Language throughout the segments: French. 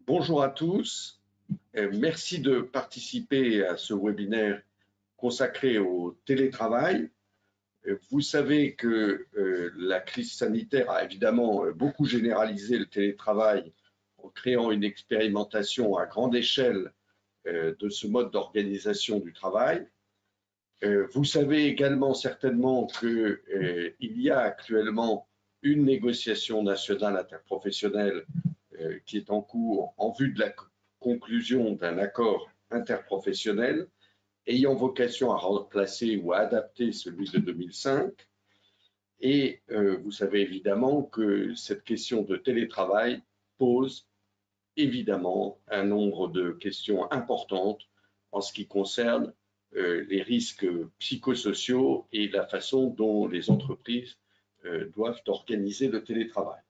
Bonjour à tous. Merci de participer à ce webinaire consacré au télétravail. Vous savez que la crise sanitaire a évidemment beaucoup généralisé le télétravail en créant une expérimentation à grande échelle de ce mode d'organisation du travail. Vous savez également certainement qu'il y a actuellement une négociation nationale interprofessionnelle qui est en cours en vue de la conclusion d'un accord interprofessionnel ayant vocation à remplacer ou à adapter celui de 2005. Et vous savez évidemment que cette question de télétravail pose évidemment un nombre de questions importantes en ce qui concerne les risques psychosociaux et la façon dont les entreprises doivent organiser le télétravail.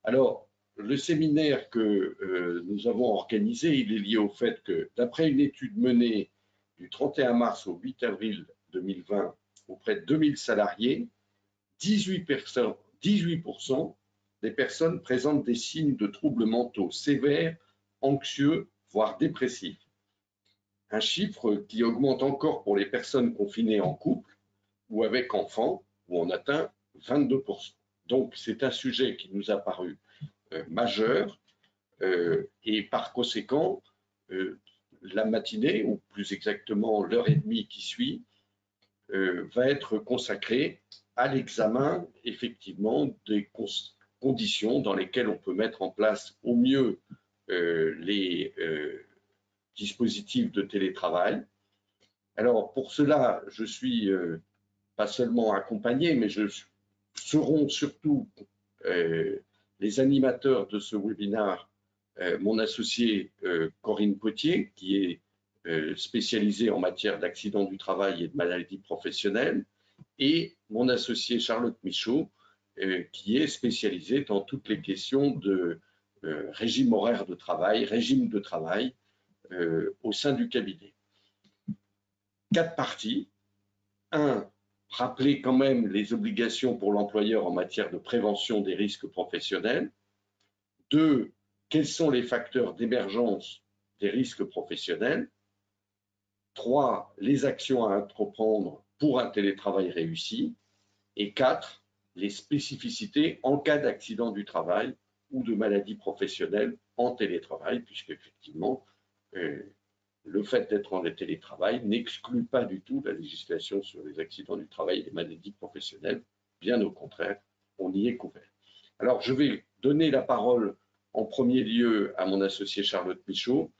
Alors, le séminaire que nous avons organisé, il est lié au fait que, d'après une étude menée du 31 mars au 8 avril 2020 auprès de 2000 salariés, 18% des personnes présentent des signes de troubles mentaux sévères, anxieux, voire dépressifs. Un chiffre qui augmente encore pour les personnes confinées en couple ou avec enfants, où on atteint 22%. Donc, c'est un sujet qui nous a paru majeur et par conséquent, la matinée, ou plus exactement l'heure et demie qui suit, va être consacrée à l'examen effectivement des conditions dans lesquelles on peut mettre en place au mieux les dispositifs de télétravail. Alors pour cela, je suis pas seulement accompagné, mais seront surtout les animateurs de ce webinaire, mon associé Corinne Potier, qui est spécialisée en matière d'accidents du travail et de maladies professionnelles, et mon associé Charlotte Michaud, qui est spécialisée dans toutes les questions de régime horaire de travail, régime de travail au sein du cabinet. 4 parties. 1. Rappeler quand même les obligations pour l'employeur en matière de prévention des risques professionnels. 2. Quels sont les facteurs d'émergence des risques professionnels. 3. Les actions à entreprendre pour un télétravail réussi. Et 4. Les spécificités en cas d'accident du travail ou de maladie professionnelle en télétravail, puisque effectivement, le fait d'être en télétravail n'exclut pas du tout la législation sur les accidents du travail et les maladies professionnelles. Bien au contraire, on y est couvert. Alors, je vais donner la parole en premier lieu à mon associé Charlotte Michaud,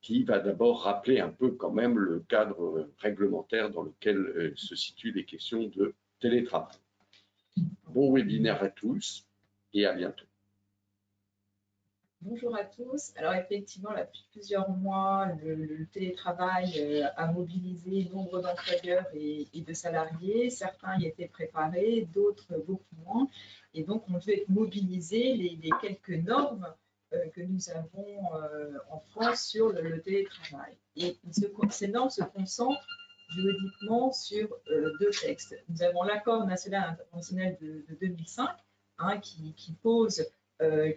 qui va d'abord rappeler un peu quand même le cadre réglementaire dans lequel se situent les questions de télétravail. Bon webinaire à tous et à bientôt. Bonjour à tous. Alors effectivement, depuis plusieurs mois, le télétravail a mobilisé nombre d'employeurs et de salariés. Certains y étaient préparés, d'autres beaucoup moins. Et donc, on devait mobiliser les quelques normes que nous avons en France sur le télétravail. Et ces normes se concentrent juridiquement sur 2 textes. Nous avons l'accord national international de 2005 qui pose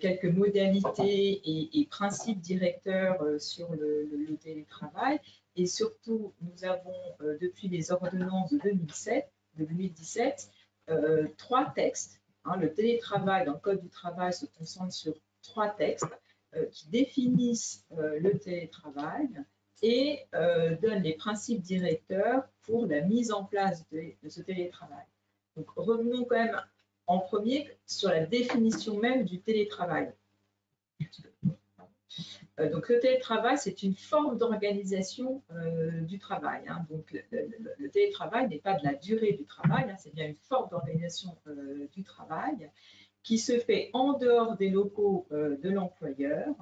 quelques modalités et principes directeurs sur le télétravail. Et surtout, nous avons, depuis les ordonnances de 2017, 3 textes. Le télétravail dans le Code du travail se concentre sur 3 textes qui définissent le télétravail et donnent les principes directeurs pour la mise en place de ce télétravail. Donc, revenons quand même en premier sur la définition même du télétravail. Donc, le télétravail, c'est une forme d'organisation du travail. Donc, le télétravail n'est pas de la durée du travail, c'est bien une forme d'organisation du travail qui se fait en dehors des locaux de l'employeur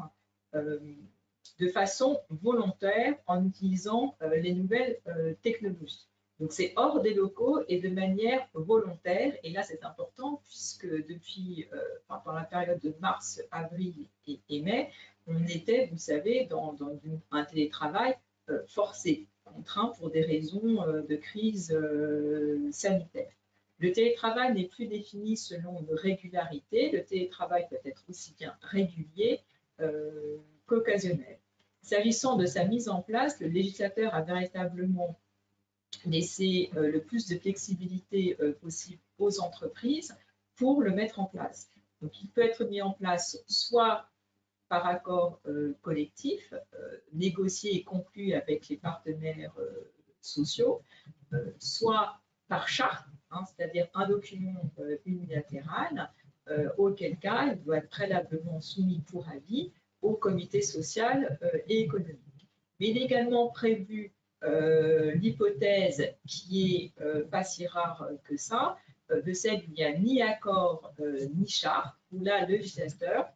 de façon volontaire en utilisant les nouvelles technologies. Donc, c'est hors des locaux et de manière volontaire. Et là, c'est important puisque depuis, pendant la période de mars, avril et mai, on était, vous savez, dans un télétravail forcé, contraint pour des raisons de crise sanitaire. Le télétravail n'est plus défini selon une régularité. Le télétravail peut être aussi bien régulier qu'occasionnelle. S'agissant de sa mise en place, le législateur a véritablement laissé le plus de flexibilité possible aux entreprises pour le mettre en place. Donc, il peut être mis en place soit par accord collectif, négocié et conclu avec les partenaires sociaux, soit par charte, hein, c'est-à-dire un document unilatéral, auquel cas il doit être préalablement soumis pour avis au comité social et économique. Mais il est également prévu l'hypothèse qui est pas si rare que ça, de celle où il n'y a ni accord ni charte, où là le législateur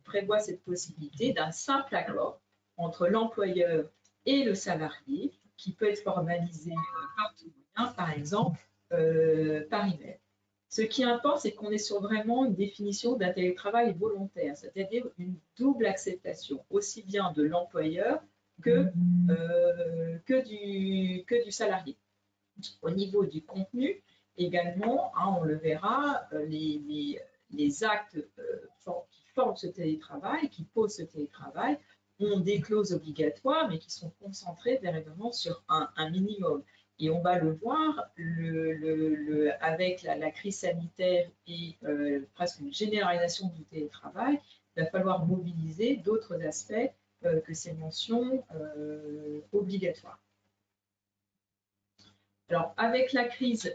prévoit cette possibilité d'un simple accord entre l'employeur et le salarié qui peut être formalisé par tout moyen, par exemple par email. Ce qui importe, c'est qu'on est sur vraiment une définition d'un télétravail volontaire, c'est-à-dire une double acceptation, aussi bien de l'employeur que du salarié. Au niveau du contenu, également, hein, on le verra, les actes qui forment ce télétravail, qui posent ce télétravail, ont des clauses obligatoires, mais qui sont concentrées véritablement sur un minimum. Et on va le voir avec la crise sanitaire et presque une généralisation du télétravail, il va falloir mobiliser d'autres aspects que ces mentions obligatoires. Alors, avec la crise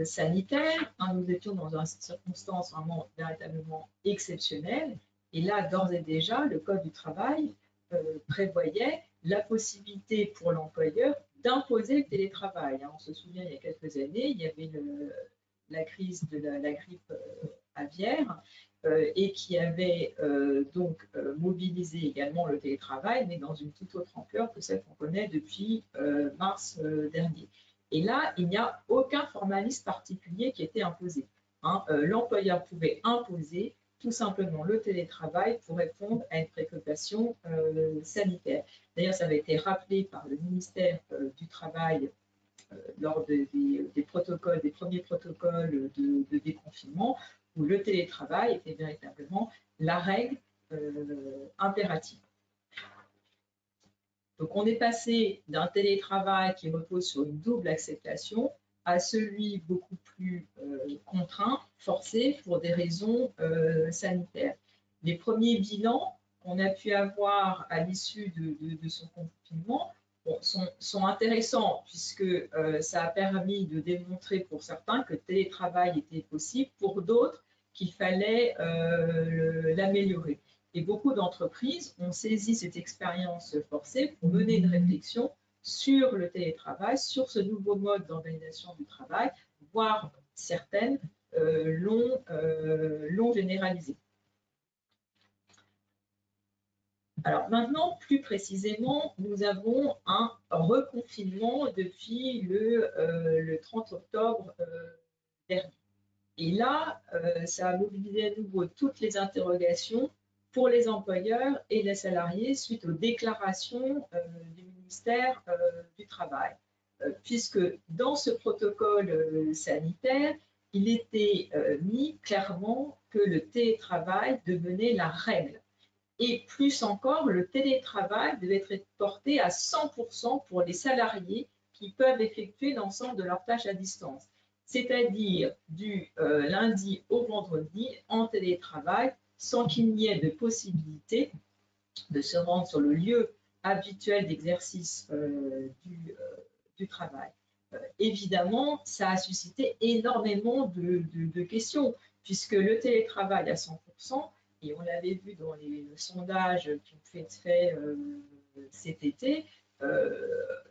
sanitaire, hein, nous étions dans une circonstance vraiment véritablement exceptionnelle. Et là, d'ores et déjà, le Code du travail prévoyait la possibilité pour l'employeur d'imposer le télétravail. Hein. On se souvient, il y a quelques années, il y avait la crise de la grippe aviaire et qui avait donc mobilisé également le télétravail, mais dans une toute autre ampleur que celle qu'on connaît depuis mars dernier. Et là, il n'y a aucun formalisme particulier qui était imposé. Hein. L'employeur pouvait imposer tout simplement le télétravail pour répondre à une préoccupation sanitaire. D'ailleurs, ça avait été rappelé par le ministère du Travail lors des protocoles, des premiers protocoles de déconfinement, où le télétravail était véritablement la règle impérative. Donc, on est passé d'un télétravail qui repose sur une double acceptation à celui beaucoup plus contraint, forcé pour des raisons sanitaires. Les premiers bilans qu'on a pu avoir à l'issue de son confinement sont intéressants puisque ça a permis de démontrer pour certains que le télétravail était possible, pour d'autres qu'il fallait l'améliorer. Et beaucoup d'entreprises ont saisi cette expérience forcée pour mener une réflexion sur le télétravail, sur ce nouveau mode d'organisation du travail, voire certaines l'ont généralisé. Alors maintenant, plus précisément, nous avons un reconfinement depuis le 30 octobre dernier. Et là, ça a mobilisé à nouveau toutes les interrogations pour les employeurs et les salariés suite aux déclarations du ministère du Travail. Puisque dans ce protocole sanitaire, il était mis clairement que le télétravail devenait la règle. Et plus encore, le télétravail devait être porté à 100% pour les salariés qui peuvent effectuer l'ensemble de leurs tâches à distance, c'est-à-dire du lundi au vendredi en télétravail, sans qu'il n'y ait de possibilité de se rendre sur le lieu habituel d'exercice du travail. Évidemment, ça a suscité énormément de questions, puisque le télétravail à 100%, et on l'avait vu dans les sondages qui ont été faits cet été,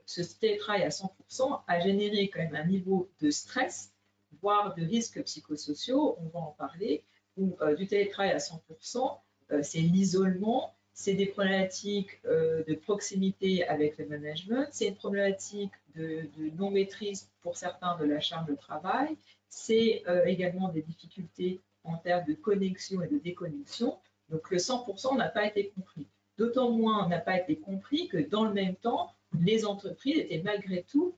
ce télétravail à 100% a généré quand même un niveau de stress, voire de risques psychosociaux, on va en parler, où du télétravail à 100%, c'est l'isolement, c'est des problématiques de proximité avec le management, c'est une problématique de non-maîtrise pour certains de la charge de travail, c'est également des difficultés en termes de connexion et de déconnexion. Donc le 100% n'a pas été compris. D'autant moins n'a pas été compris que dans le même temps, les entreprises étaient malgré tout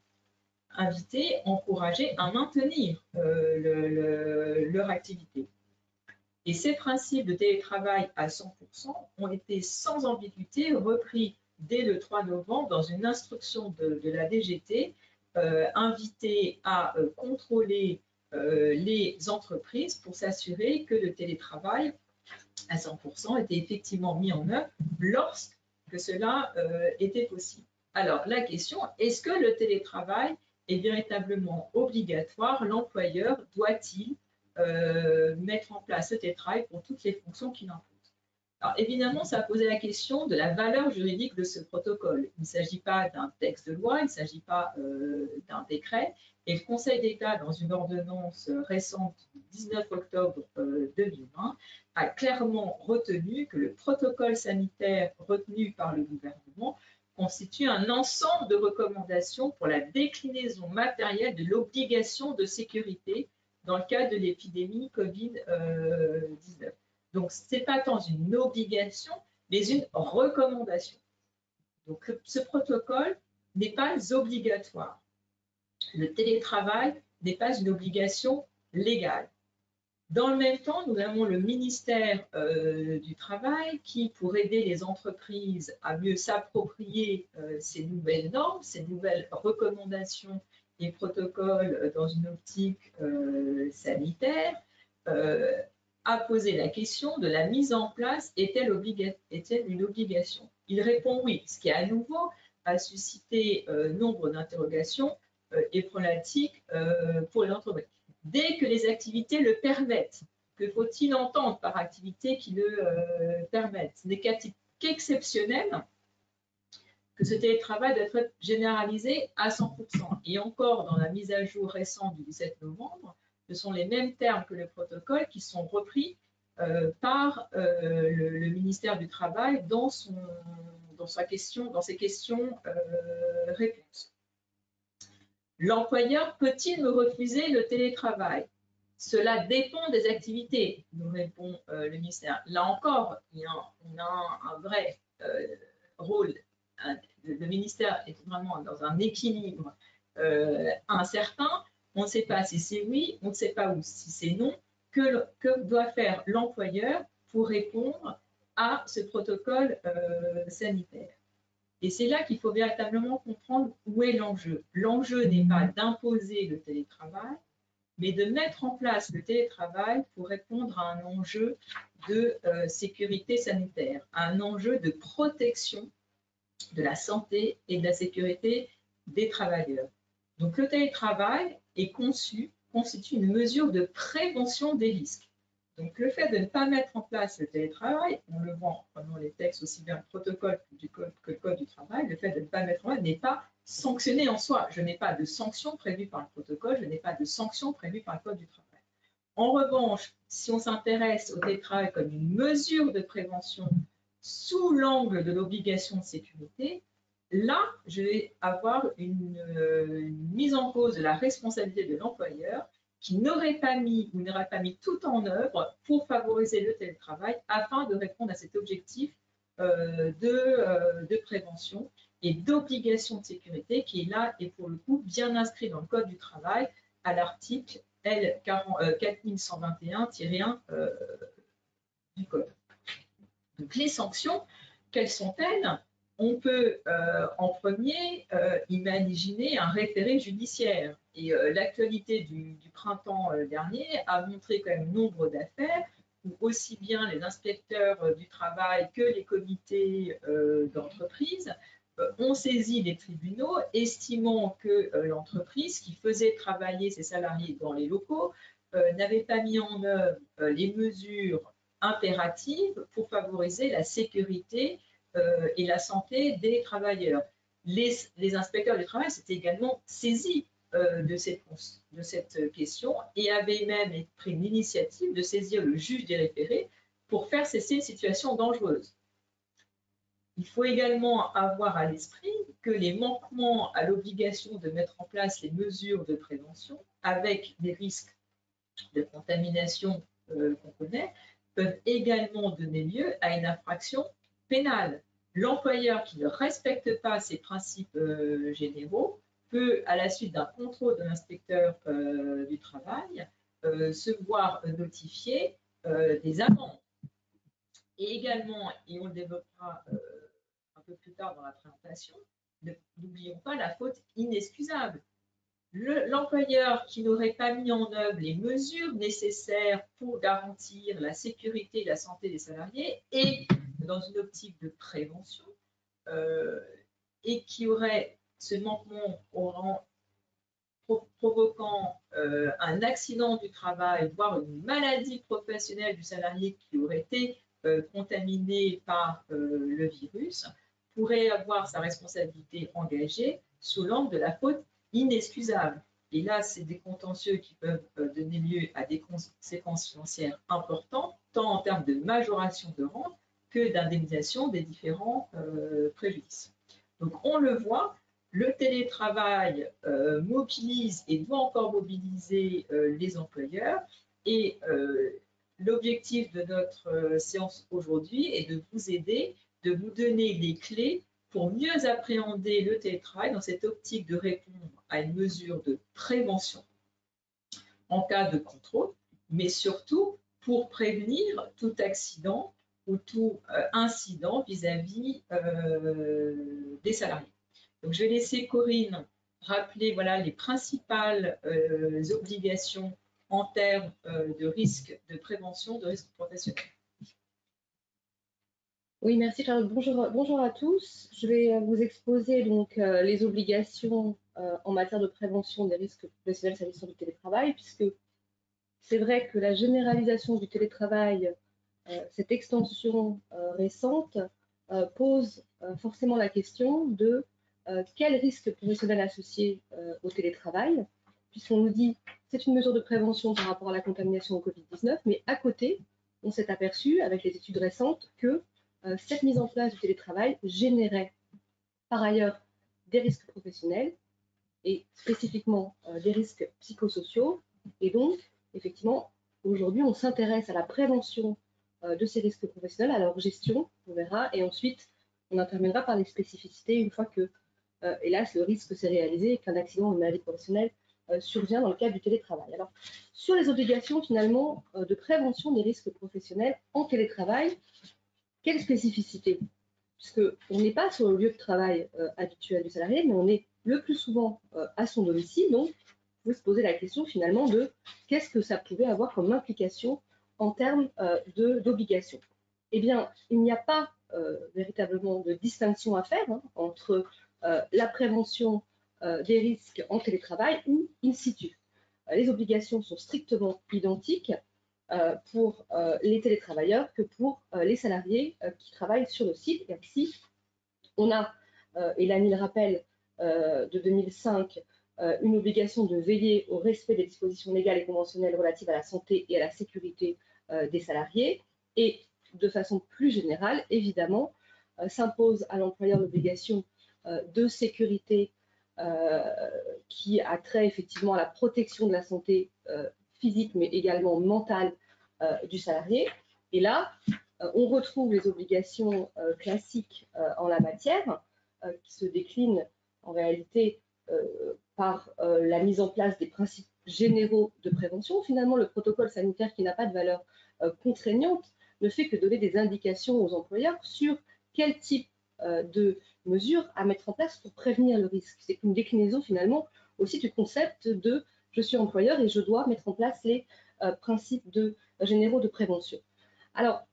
invitées, encouragées à maintenir leur activité. Et ces principes de télétravail à 100% ont été sans ambiguïté repris dès le 3 novembre dans une instruction de la DGT invitée à contrôler les entreprises pour s'assurer que le télétravail à 100% était effectivement mis en œuvre lorsque cela était possible. Alors, la question, est-ce que le télétravail est véritablement obligatoire? L'employeur doit-il mettre en place le télétravail pour toutes les fonctions qu'il impose? Alors, évidemment, ça a posé la question de la valeur juridique de ce protocole. Il ne s'agit pas d'un texte de loi, il ne s'agit pas d'un décret. Et le Conseil d'État, dans une ordonnance récente du 19 octobre 2020, a clairement retenu que le protocole sanitaire retenu par le gouvernement constitue un ensemble de recommandations pour la déclinaison matérielle de l'obligation de sécurité dans le cadre de l'épidémie Covid-19. Donc, ce n'est pas tant une obligation, mais une recommandation. Donc, ce protocole n'est pas obligatoire. Le télétravail n'est pas une obligation légale. Dans le même temps, nous avons le ministère du Travail qui, pour aider les entreprises à mieux s'approprier ces nouvelles normes, ces nouvelles recommandations et protocoles dans une optique sanitaire, a posé la question de la mise en place est-elle une obligation? Il répond oui, ce qui à nouveau a suscité nombre d'interrogations et problématiques pour les entreprises. Dès que les activités le permettent, que faut-il entendre par activité qui le permettent? Ce n'est qu'exceptionnel que ce télétravail doit être généralisé à 100%. Et encore, dans la mise à jour récente du 17 novembre, ce sont les mêmes termes que le protocole qui sont repris par le ministère du Travail dans ses questions-réponses. L'employeur peut-il me refuser le télétravail? Cela dépend des activités, nous répond le ministère. Là encore, on a un vrai rôle. Le ministère est vraiment dans un équilibre incertain. On ne sait pas si c'est oui, on ne sait pas si c'est non. Que doit faire l'employeur pour répondre à ce protocole sanitaire? Et c'est là qu'il faut véritablement comprendre où est l'enjeu. L'enjeu n'est pas d'imposer le télétravail, mais de mettre en place le télétravail pour répondre à un enjeu de sécurité sanitaire, à un enjeu de protection de la santé et de la sécurité des travailleurs. Donc le télétravail est constitue une mesure de prévention des risques. Donc le fait de ne pas mettre en place le télétravail, on le voit en prenant les textes aussi bien le protocole que le code du travail, le fait de ne pas mettre en place n'est pas sanctionné en soi. Je n'ai pas de sanction prévue par le protocole, je n'ai pas de sanction prévue par le code du travail. En revanche, si on s'intéresse au télétravail comme une mesure de prévention sous l'angle de l'obligation de sécurité, là, je vais avoir une mise en cause de la responsabilité de l'employeur qui n'aurait pas mis ou n'aurait pas mis tout en œuvre pour favoriser le télétravail afin de répondre à cet objectif de prévention et d'obligation de sécurité qui est là et pour le coup bien inscrit dans le Code du travail à l'article L4121-1 du Code. Donc les sanctions, quelles sont-elles? On peut en premier imaginer un référé judiciaire. Et l'actualité du printemps dernier a montré quand même nombre d'affaires où aussi bien les inspecteurs du travail que les comités d'entreprise ont saisi les tribunaux, estimant que l'entreprise qui faisait travailler ses salariés dans les locaux n'avait pas mis en œuvre les mesures impératives pour favoriser la sécurité et la santé des travailleurs. Les inspecteurs du travail s'étaient également saisis de cette question et avaient même pris l'initiative de saisir le juge des référés pour faire cesser une situation dangereuse. Il faut également avoir à l'esprit que les manquements à l'obligation de mettre en place les mesures de prévention, avec des risques de contamination qu'on connaît, peuvent également donner lieu à une infraction pénale. L'employeur qui ne respecte pas ces principes généraux peut, à la suite d'un contrôle de l'inspecteur du travail, se voir notifier des amendes. Et également, et on le développera un peu plus tard dans la présentation, n'oublions pas la faute inexcusable. L'employeur qui n'aurait pas mis en œuvre les mesures nécessaires pour garantir la sécurité et la santé des salariés et dans une optique de prévention, et qui aurait ce manquement provoquant un accident du travail, voire une maladie professionnelle du salarié qui aurait été contaminé par le virus, pourrait avoir sa responsabilité engagée sous l'angle de la faute inexcusable. Et là, c'est des contentieux qui peuvent donner lieu à des conséquences financières importantes, tant en termes de majoration de rente que d'indemnisation des différents préjudices. Donc, on le voit, le télétravail mobilise et doit encore mobiliser les employeurs. Et l'objectif de notre séance aujourd'hui est de vous aider, de vous donner les clés pour mieux appréhender le télétravail dans cette optique de répondre à une mesure de prévention en cas de contrôle, mais surtout pour prévenir tout accident ou tout incident vis-à-vis des salariés. Donc, je vais laisser Corinne rappeler les principales obligations en termes de risque de prévention de risque professionnel. Oui, merci Charlotte. Bonjour à tous. Je vais vous exposer donc les obligations en matière de prévention des risques professionnels s'agissant du télétravail, puisque c'est vrai que la généralisation du télétravail, cette extension récente, pose forcément la question de quel risque professionnel associé au télétravail, puisqu'on nous dit que c'est une mesure de prévention par rapport à la contamination au Covid-19, mais à côté, on s'est aperçu avec les études récentes que cette mise en place du télétravail générait par ailleurs des risques professionnels et spécifiquement des risques psychosociaux. Et donc, effectivement, aujourd'hui, on s'intéresse à la prévention de ces risques professionnels, à leur gestion, on verra, et ensuite, on interviendra par les spécificités une fois que, hélas, le risque s'est réalisé et qu'un accident ou une maladie professionnelle survient dans le cadre du télétravail. Alors, sur les obligations, finalement, de prévention des risques professionnels en télétravail, quelle spécificité? Puisqu'on n'est pas sur le lieu de travail habituel du salarié, mais on est le plus souvent à son domicile. Donc, vous pouvez se poser la question finalement de qu'est-ce que ça pouvait avoir comme implication en termes d'obligations. Eh bien, il n'y a pas véritablement de distinction à faire entre la prévention des risques en télétravail ou in situ. Les obligations sont strictement identiques pour les télétravailleurs que pour les salariés qui travaillent sur le site. Et ainsi, on a, et l'ANI le rappelle, de 2005, une obligation de veiller au respect des dispositions légales et conventionnelles relatives à la santé et à la sécurité des salariés. Et de façon plus générale, évidemment, s'impose à l'employeur l'obligation de sécurité qui a trait effectivement à la protection de la santé physique, mais également mentale du salarié. Et là, on retrouve les obligations classiques en la matière, qui se déclinent en réalité par la mise en place des principes généraux de prévention. Finalement, le protocole sanitaire qui n'a pas de valeur contraignante ne fait que donner des indications aux employeurs sur quel type de mesures à mettre en place pour prévenir le risque. C'est une déclinaison finalement aussi du concept de je suis employeur et je dois mettre en place les principes généraux de prévention. Alors,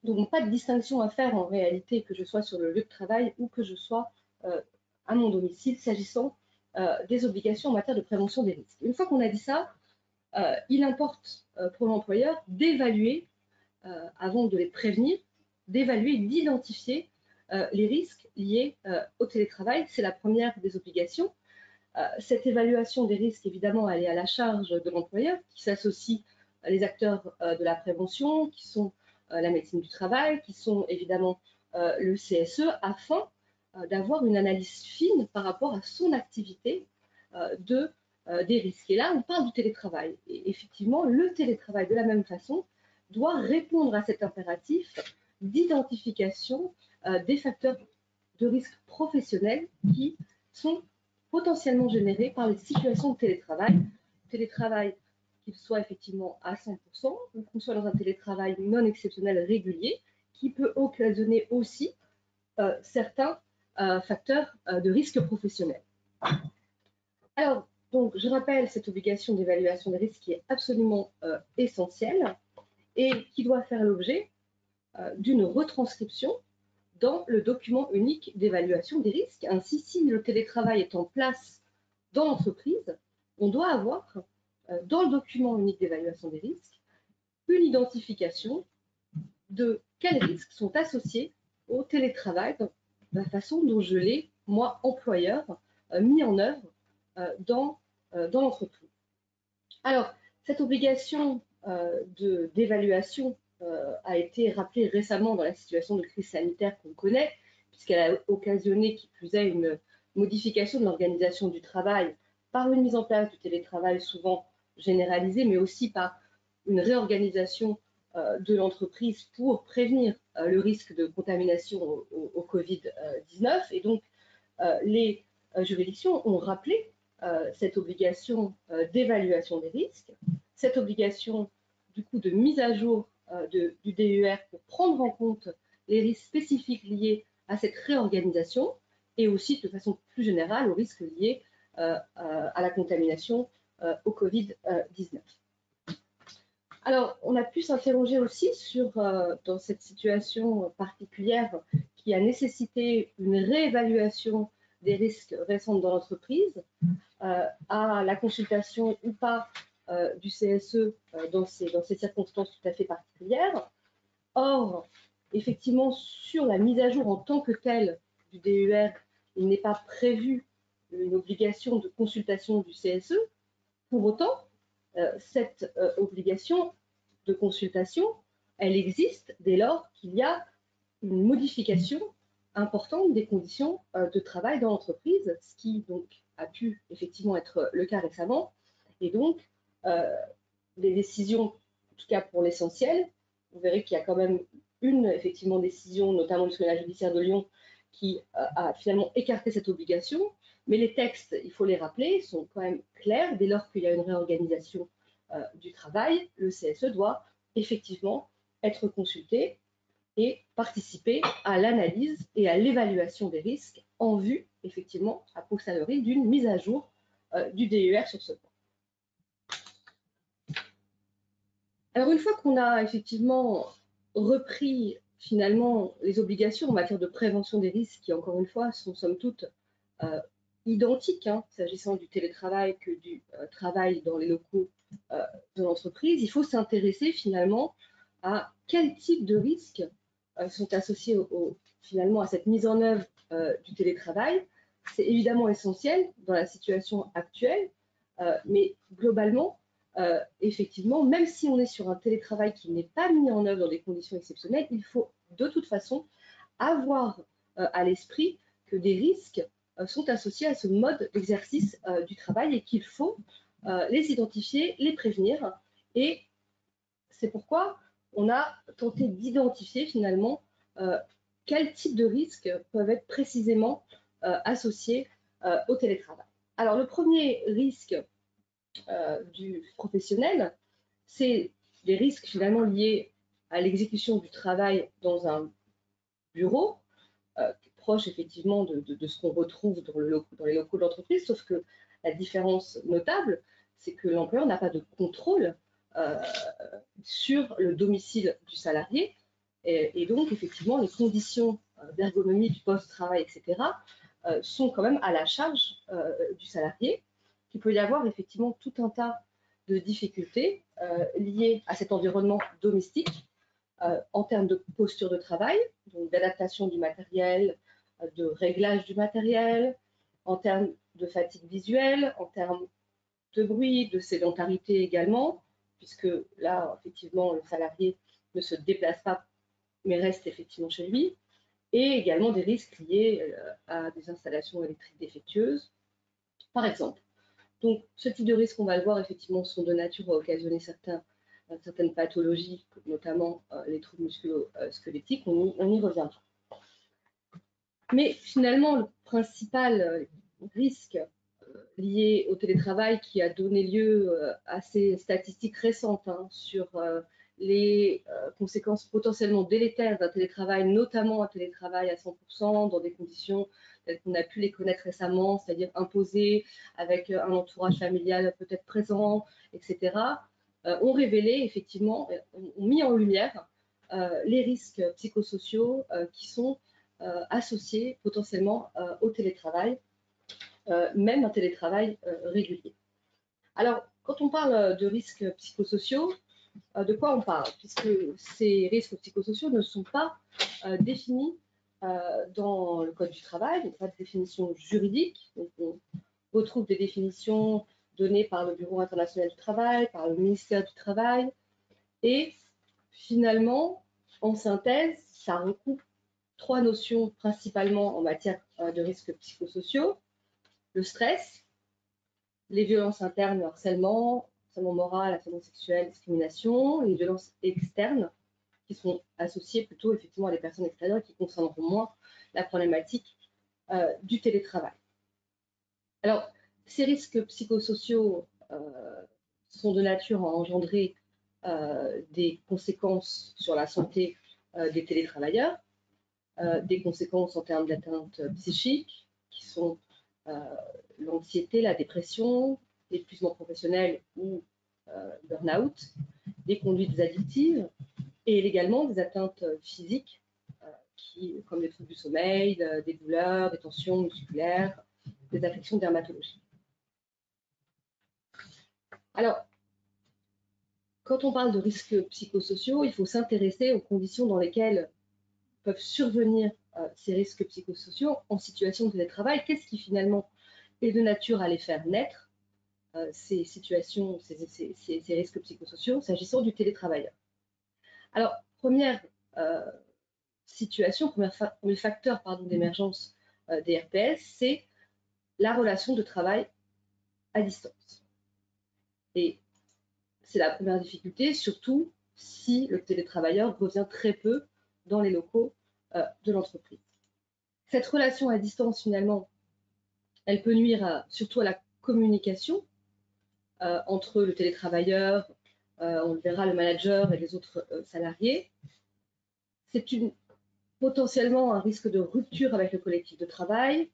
donc pas de distinction à faire en réalité que je sois sur le lieu de travail ou que je sois à mon domicile s'agissant des obligations en matière de prévention des risques. Une fois qu'on a dit ça, il importe pour l'employeur d'évaluer, avant de les prévenir, d'évaluer, d'identifier les risques liés au télétravail. C'est la première des obligations. Cette évaluation des risques, évidemment, elle est à la charge de l'employeur, qui s'associe les acteurs de la prévention, qui sont la médecine du travail, qui sont évidemment le CSE, afin d'avoir une analyse fine par rapport à son activité des risques. Et là, on parle du télétravail. Et effectivement, le télétravail, de la même façon, doit répondre à cet impératif d'identification des facteurs de risque professionnels qui sont potentiellement générés par les situations de télétravail qu'il soit effectivement à 100% ou qu'on soit dans un télétravail non exceptionnel régulier, qui peut occasionner aussi certains facteurs de risque professionnel. Alors, donc, je rappelle cette obligation d'évaluation des risques qui est absolument essentielle et qui doit faire l'objet d'une retranscription dans le document unique d'évaluation des risques. Ainsi, si le télétravail est en place dans l'entreprise, on doit avoir dans le document unique d'évaluation des risques une identification de quels risques sont associés au télétravail, de la façon dont je l'ai, moi, employeur, mis en œuvre dans l'entreprise. Alors, cette obligation d'évaluation a été rappelée récemment dans la situation de crise sanitaire qu'on connaît, puisqu'elle a occasionné, qui plus est, une modification de l'organisation du travail par une mise en place du télétravail souvent généralisé, mais aussi par une réorganisation de l'entreprise pour prévenir le risque de contamination au Covid-19. Et donc, les juridictions ont rappelé cette obligation d'évaluation des risques, cette obligation du coup de mise à jour du DER pour prendre en compte les risques spécifiques liés à cette réorganisation et aussi de façon plus générale aux risques liés à la contamination au Covid-19. Alors, on a pu s'interroger aussi sur, dans cette situation particulière qui a nécessité une réévaluation des risques récents dans l'entreprise, à la consultation ou pas du CSE dans ces circonstances tout à fait particulières. Or, effectivement, sur la mise à jour en tant que telle du DER, il n'est pas prévu une obligation de consultation du CSE. Pour autant, cette obligation de consultation, elle existe dès lors qu'il y a une modification importante des conditions de travail dans l'entreprise, ce qui donc a pu effectivement être le cas récemment. Et donc, les décisions, en tout cas pour l'essentiel, vous verrez qu'il y a quand même une effectivement décision, notamment du tribunal judiciaire de Lyon, qui a finalement écarté cette obligation. Mais les textes, il faut les rappeler, sont quand même clairs. Dès lors qu'il y a une réorganisation du travail, le CSE doit effectivement être consulté et participer à l'analyse et à l'évaluation des risques en vue, effectivement, a posteriori, d'une mise à jour du DER sur ce point. Alors, une fois qu'on a effectivement repris finalement les obligations en matière de prévention des risques, qui encore une fois sont somme toute identiques, s'agissant du télétravail que du travail dans les locaux de l'entreprise, il faut s'intéresser finalement à quel type de risques sont associés finalement à cette mise en œuvre du télétravail. C'est évidemment essentiel dans la situation actuelle, mais globalement, effectivement, même si on est sur un télétravail qui n'est pas mis en œuvre dans des conditions exceptionnelles, il faut de toute façon avoir à l'esprit que des risques sont associés à ce mode d'exercice du travail et qu'il faut les identifier, les prévenir. Et c'est pourquoi on a tenté d'identifier finalement quels types de risques peuvent être précisément associés au télétravail. Alors, le premier risque du professionnel, c'est des risques finalement liés à l'exécution du travail dans un bureau, proche effectivement de ce qu'on retrouve dans les locaux de l'entreprise, sauf que la différence notable, c'est que l'employeur n'a pas de contrôle sur le domicile du salarié, et donc effectivement les conditions d'ergonomie du poste de travail, etc., sont quand même à la charge du salarié. Il peut y avoir effectivement tout un tas de difficultés liées à cet environnement domestique en termes de posture de travail, donc d'adaptation du matériel, de réglage du matériel, en termes de fatigue visuelle, en termes de bruit, de sédentarité également, puisque là, effectivement, le salarié ne se déplace pas, mais reste effectivement chez lui, et également des risques liés à des installations électriques défectueuses, par exemple. Donc, ce type de risques, on va le voir, effectivement, sont de nature à occasionner certaines pathologies, notamment les troubles musculo-squelettiques, on y reviendra. Mais finalement, le principal risque lié au télétravail qui a donné lieu à ces statistiques récentes sur les conséquences potentiellement délétères d'un télétravail, notamment un télétravail à 100% dans des conditions telles qu'on a pu les connaître récemment, c'est-à-dire imposées avec un entourage familial peut-être présent, etc., ont révélé effectivement, ont mis en lumière les risques psychosociaux qui sont associés potentiellement au télétravail, même un télétravail régulier. Alors, quand on parle de risques psychosociaux, de quoi on parle? Puisque ces risques psychosociaux ne sont pas définis dans le Code du travail, donc pas de définition juridique. Donc, on retrouve des définitions données par le Bureau international du travail, par le ministère du Travail, et finalement, en synthèse, ça recoupe 3 notions principalement en matière de risques psychosociaux: le stress, les violences internes, le harcèlement moral, harcèlement sexuel, discrimination, les violences externes qui sont associées plutôt effectivement à des personnes extérieures qui concerneront moins la problématique du télétravail. Alors, ces risques psychosociaux sont de nature à engendrer des conséquences sur la santé des télétravailleurs, des conséquences en termes d'atteinte psychique qui sont l'anxiété, la dépression, l'épuisement professionnel ou burn-out, des conduites addictives et également des atteintes physiques comme des troubles du sommeil, des douleurs, des tensions musculaires, des affections dermatologiques. Alors, quand on parle de risques psychosociaux, il faut s'intéresser aux conditions dans lesquelles peuvent survenir ces risques psychosociaux en situation de télétravail. Qu'est-ce qui finalement est de nature à les faire naître, ces situations, ces risques psychosociaux, s'agissant du télétravailleur? Alors, première situation, premier facteur d'émergence des RPS, c'est la relation de travail à distance. Et c'est la première difficulté, surtout si le télétravailleur revient très peu dans les locaux de l'entreprise. Cette relation à distance, finalement, elle peut nuire surtout à la communication entre le télétravailleur, on le verra, le manager et les autres salariés. C'est potentiellement un risque de rupture avec le collectif de travail,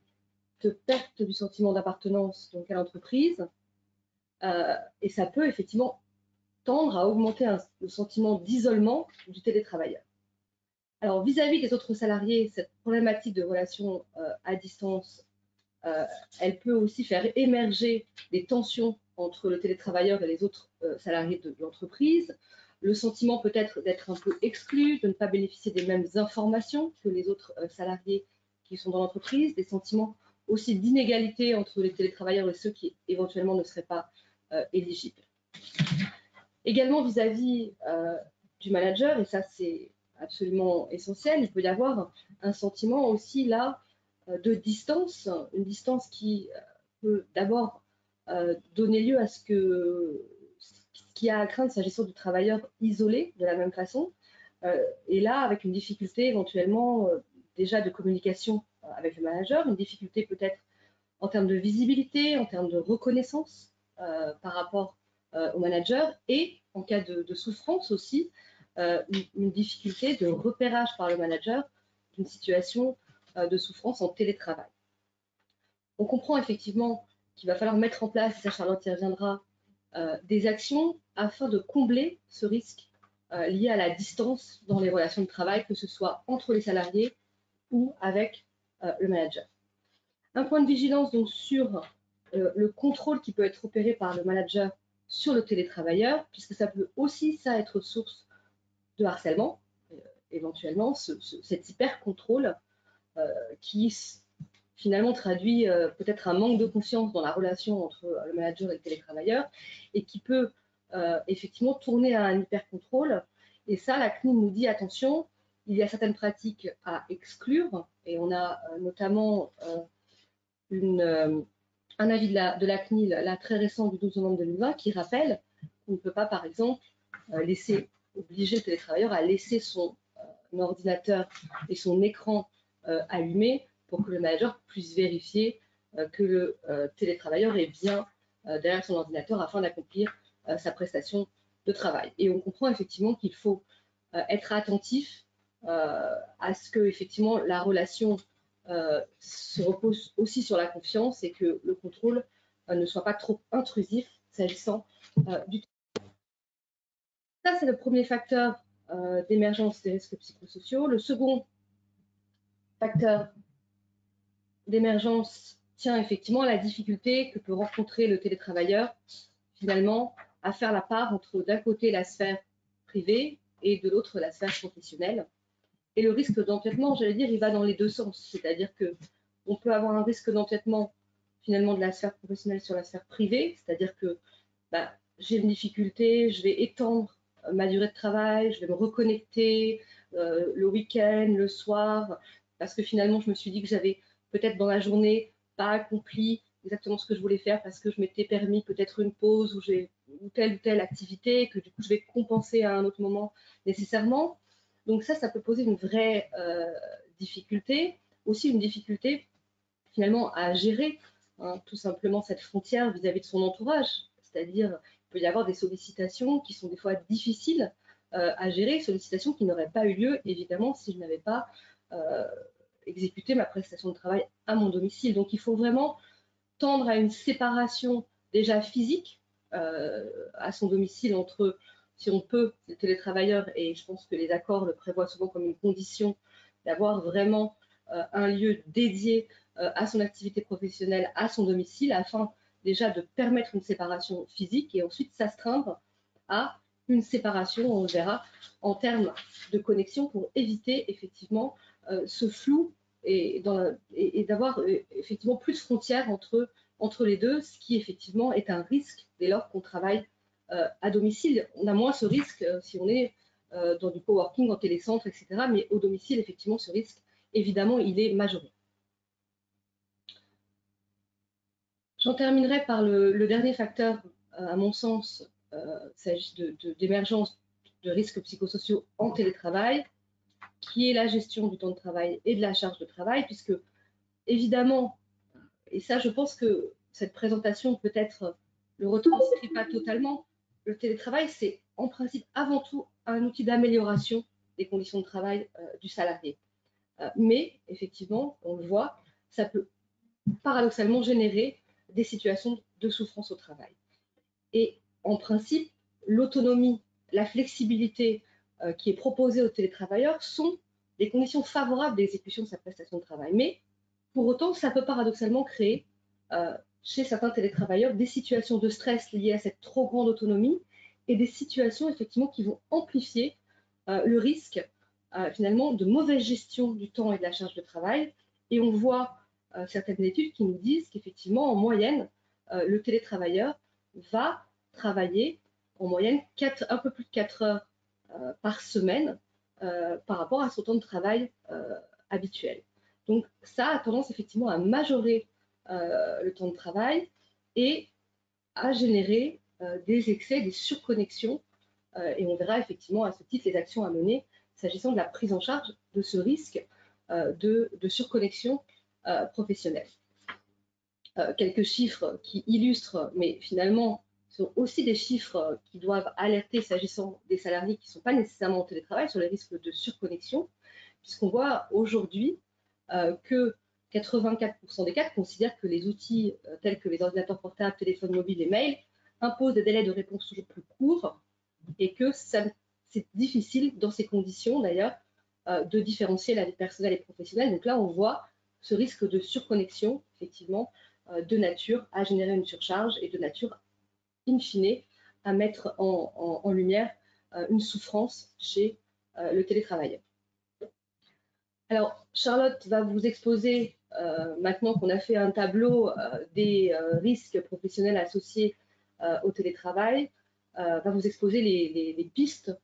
de perte du sentiment d'appartenance donc à l'entreprise, et ça peut effectivement tendre à augmenter le sentiment d'isolement du télétravailleur. Alors, vis-à-vis des autres salariés, cette problématique de relation à distance, elle peut aussi faire émerger des tensions entre le télétravailleur et les autres salariés de l'entreprise, le sentiment peut-être d'être un peu exclu, de ne pas bénéficier des mêmes informations que les autres salariés qui sont dans l'entreprise, des sentiments aussi d'inégalité entre les télétravailleurs et ceux qui éventuellement ne seraient pas éligibles. Également vis-à-vis du manager, et ça c'est absolument essentiel, il peut y avoir un sentiment aussi là de distance, une distance qui peut d'abord donner lieu à ce qu'il y a à craindre s'agissant du travailleur isolé de la même façon, et là avec une difficulté éventuellement déjà de communication avec le manager, une difficulté peut-être en termes de visibilité, en termes de reconnaissance par rapport au manager, et en cas de souffrance aussi, une difficulté de repérage par le manager d'une situation de souffrance en télétravail. On comprend effectivement qu'il va falloir mettre en place, et ça Charlotte y reviendra, des actions afin de combler ce risque lié à la distance dans les relations de travail, que ce soit entre les salariés ou avec le manager. Un point de vigilance donc sur le contrôle qui peut être opéré par le manager sur le télétravailleur, puisque ça peut aussi être source de harcèlement, éventuellement, cet hyper-contrôle qui finalement traduit peut-être un manque de confiance dans la relation entre le manager et le télétravailleur, et qui peut effectivement tourner à un hyper-contrôle. Et ça, la CNIL nous dit, attention, il y a certaines pratiques à exclure, et on a notamment un avis de la CNIL, là, très récent, du 12 novembre 2020, qui rappelle qu'on ne peut pas, par exemple, obliger le télétravailleur à laisser son ordinateur et son écran allumé pour que le manager puisse vérifier que le télétravailleur est bien derrière son ordinateur afin d'accomplir sa prestation de travail. Et on comprend effectivement qu'il faut être attentif à ce que effectivement la relation se repose aussi sur la confiance et que le contrôle ne soit pas trop intrusif s'agissant du temps. Ça, c'est le premier facteur d'émergence des risques psychosociaux. Le second facteur d'émergence tient effectivement à la difficulté que peut rencontrer le télétravailleur finalement à faire la part entre d'un côté la sphère privée et de l'autre la sphère professionnelle. Et le risque d'empiètement, j'allais dire, il va dans les deux sens. C'est-à-dire qu'on peut avoir un risque d'empiètement finalement de la sphère professionnelle sur la sphère privée, c'est-à-dire que j'ai une difficulté, je vais étendre ma durée de travail, je vais me reconnecter le week-end, le soir, parce que finalement je me suis dit que j'avais peut-être dans la journée pas accompli exactement ce que je voulais faire parce que je m'étais permis peut-être une pause ou telle activité, que du coup je vais compenser à un autre moment nécessairement. Donc ça peut poser une vraie difficulté, aussi une difficulté finalement à gérer tout simplement cette frontière vis-à-vis de son entourage. C'est-à-dire, il peut y avoir des sollicitations qui sont des fois difficiles à gérer, sollicitations qui n'auraient pas eu lieu, évidemment, si je n'avais pas exécuté ma prestation de travail à mon domicile. Donc, il faut vraiment tendre à une séparation déjà physique à son domicile entre, si on peut, le télétravailleur, et je pense que les accords le prévoient souvent comme une condition d'avoir vraiment un lieu dédié à son activité professionnelle, à son domicile, afin déjà de permettre une séparation physique et ensuite s'astreindre à une séparation, on le verra, en termes de connexion pour éviter effectivement ce flou et d'avoir effectivement plus de frontières entre les deux, ce qui effectivement est un risque dès lors qu'on travaille à domicile. On a moins ce risque si on est dans du coworking, en télécentre, etc. Mais au domicile, effectivement, ce risque, évidemment, il est majoré. J'en terminerai par le dernier facteur, à mon sens, il s'agit d'émergence de risques psychosociaux en télétravail, qui est la gestion du temps de travail et de la charge de travail, puisque, évidemment, et ça, je pense que cette présentation peut-être le retranscrit pas totalement, le télétravail, c'est en principe avant tout un outil d'amélioration des conditions de travail du salarié. Mais, effectivement, on le voit, ça peut paradoxalement générer des situations de souffrance au travail. Et en principe, l'autonomie, la flexibilité qui est proposée aux télétravailleurs sont des conditions favorables d'exécution de sa prestation de travail. Mais pour autant, ça peut paradoxalement créer chez certains télétravailleurs des situations de stress liées à cette trop grande autonomie et des situations effectivement qui vont amplifier le risque finalement de mauvaise gestion du temps et de la charge de travail. Et on voit certaines études qui nous disent qu'effectivement, en moyenne, le télétravailleur va travailler en moyenne un peu plus de 4 heures par semaine par rapport à son temps de travail habituel. Donc ça a tendance effectivement à majorer le temps de travail et à générer des excès, des surconnexions. Et on verra effectivement à ce titre les actions à mener s'agissant de la prise en charge de ce risque de surconnexion professionnelle. Quelques chiffres qui illustrent, mais finalement sont aussi des chiffres qui doivent alerter s'agissant des salariés qui ne sont pas nécessairement en télétravail sur les risques de surconnexion, puisqu'on voit aujourd'hui que 84% des cas considèrent que les outils tels que les ordinateurs portables, téléphones mobiles et mails imposent des délais de réponse toujours plus courts et que c'est difficile dans ces conditions d'ailleurs de différencier la vie personnelle et professionnelle. Donc là, on voit ce risque de surconnexion, effectivement, de nature à générer une surcharge et de nature, in fine, à mettre en lumière une souffrance chez le télétravailleur. Alors, Charlotte va vous exposer, maintenant qu'on a fait un tableau des risques professionnels associés au télétravail, va vous exposer les pistes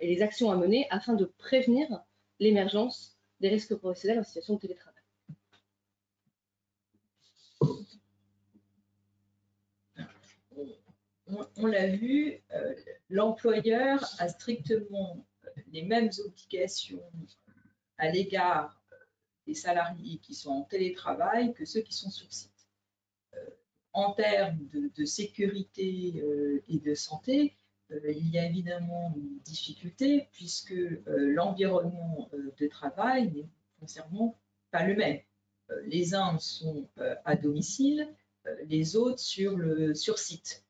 et les actions à mener afin de prévenir l'émergence des risques professionnels en situation de télétravail. On l'a vu, l'employeur a strictement les mêmes obligations à l'égard des salariés qui sont en télétravail que ceux qui sont sur site. En termes de sécurité et de santé, il y a évidemment une difficulté puisque l'environnement de travail n'est foncièrement pas le même. Les uns sont à domicile, les autres sur site.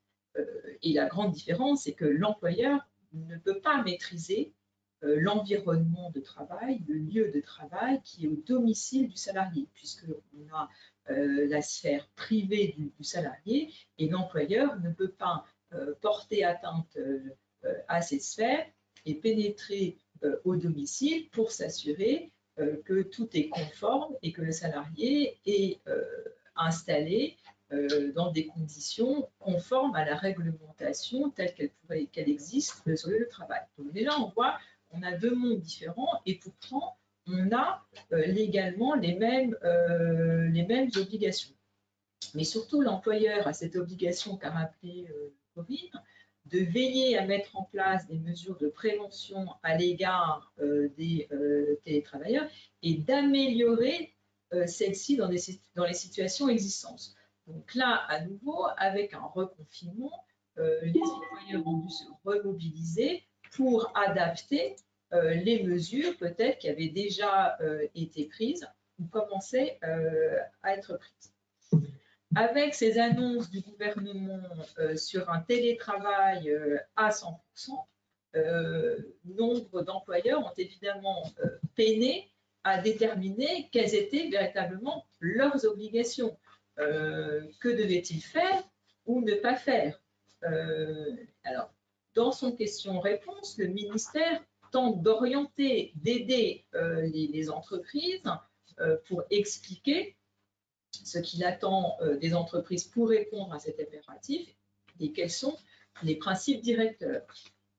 Et la grande différence, c'est que l'employeur ne peut pas maîtriser l'environnement de travail, le lieu de travail qui est au domicile du salarié, puisqu'on a la sphère privée du salarié et l'employeur ne peut pas porter atteinte à cette sphère et pénétrer au domicile pour s'assurer que tout est conforme et que le salarié est installé dans des conditions conformes à la réglementation telle qu'elle existe sur le lieu de travail. Donc déjà, on voit on a deux mondes différents et pourtant on a légalement les mêmes obligations. Mais surtout, l'employeur a cette obligation qu'a rappelé Corinne, de veiller à mettre en place des mesures de prévention à l'égard des télétravailleurs et d'améliorer celles-ci dans les situations existantes. Donc là, à nouveau, avec un reconfinement, les employeurs ont dû se remobiliser pour adapter les mesures peut-être qui avaient déjà été prises ou commençaient à être prises. Avec ces annonces du gouvernement sur un télétravail à 100%, nombre d'employeurs ont évidemment peiné à déterminer quelles étaient véritablement leurs obligations. Que devaient-ils faire ou ne pas faire? Alors, dans son question-réponse, le ministère tente d'orienter, d'aider les entreprises pour expliquer ce qu'il attend des entreprises pour répondre à cet impératif et quels sont les principes directeurs.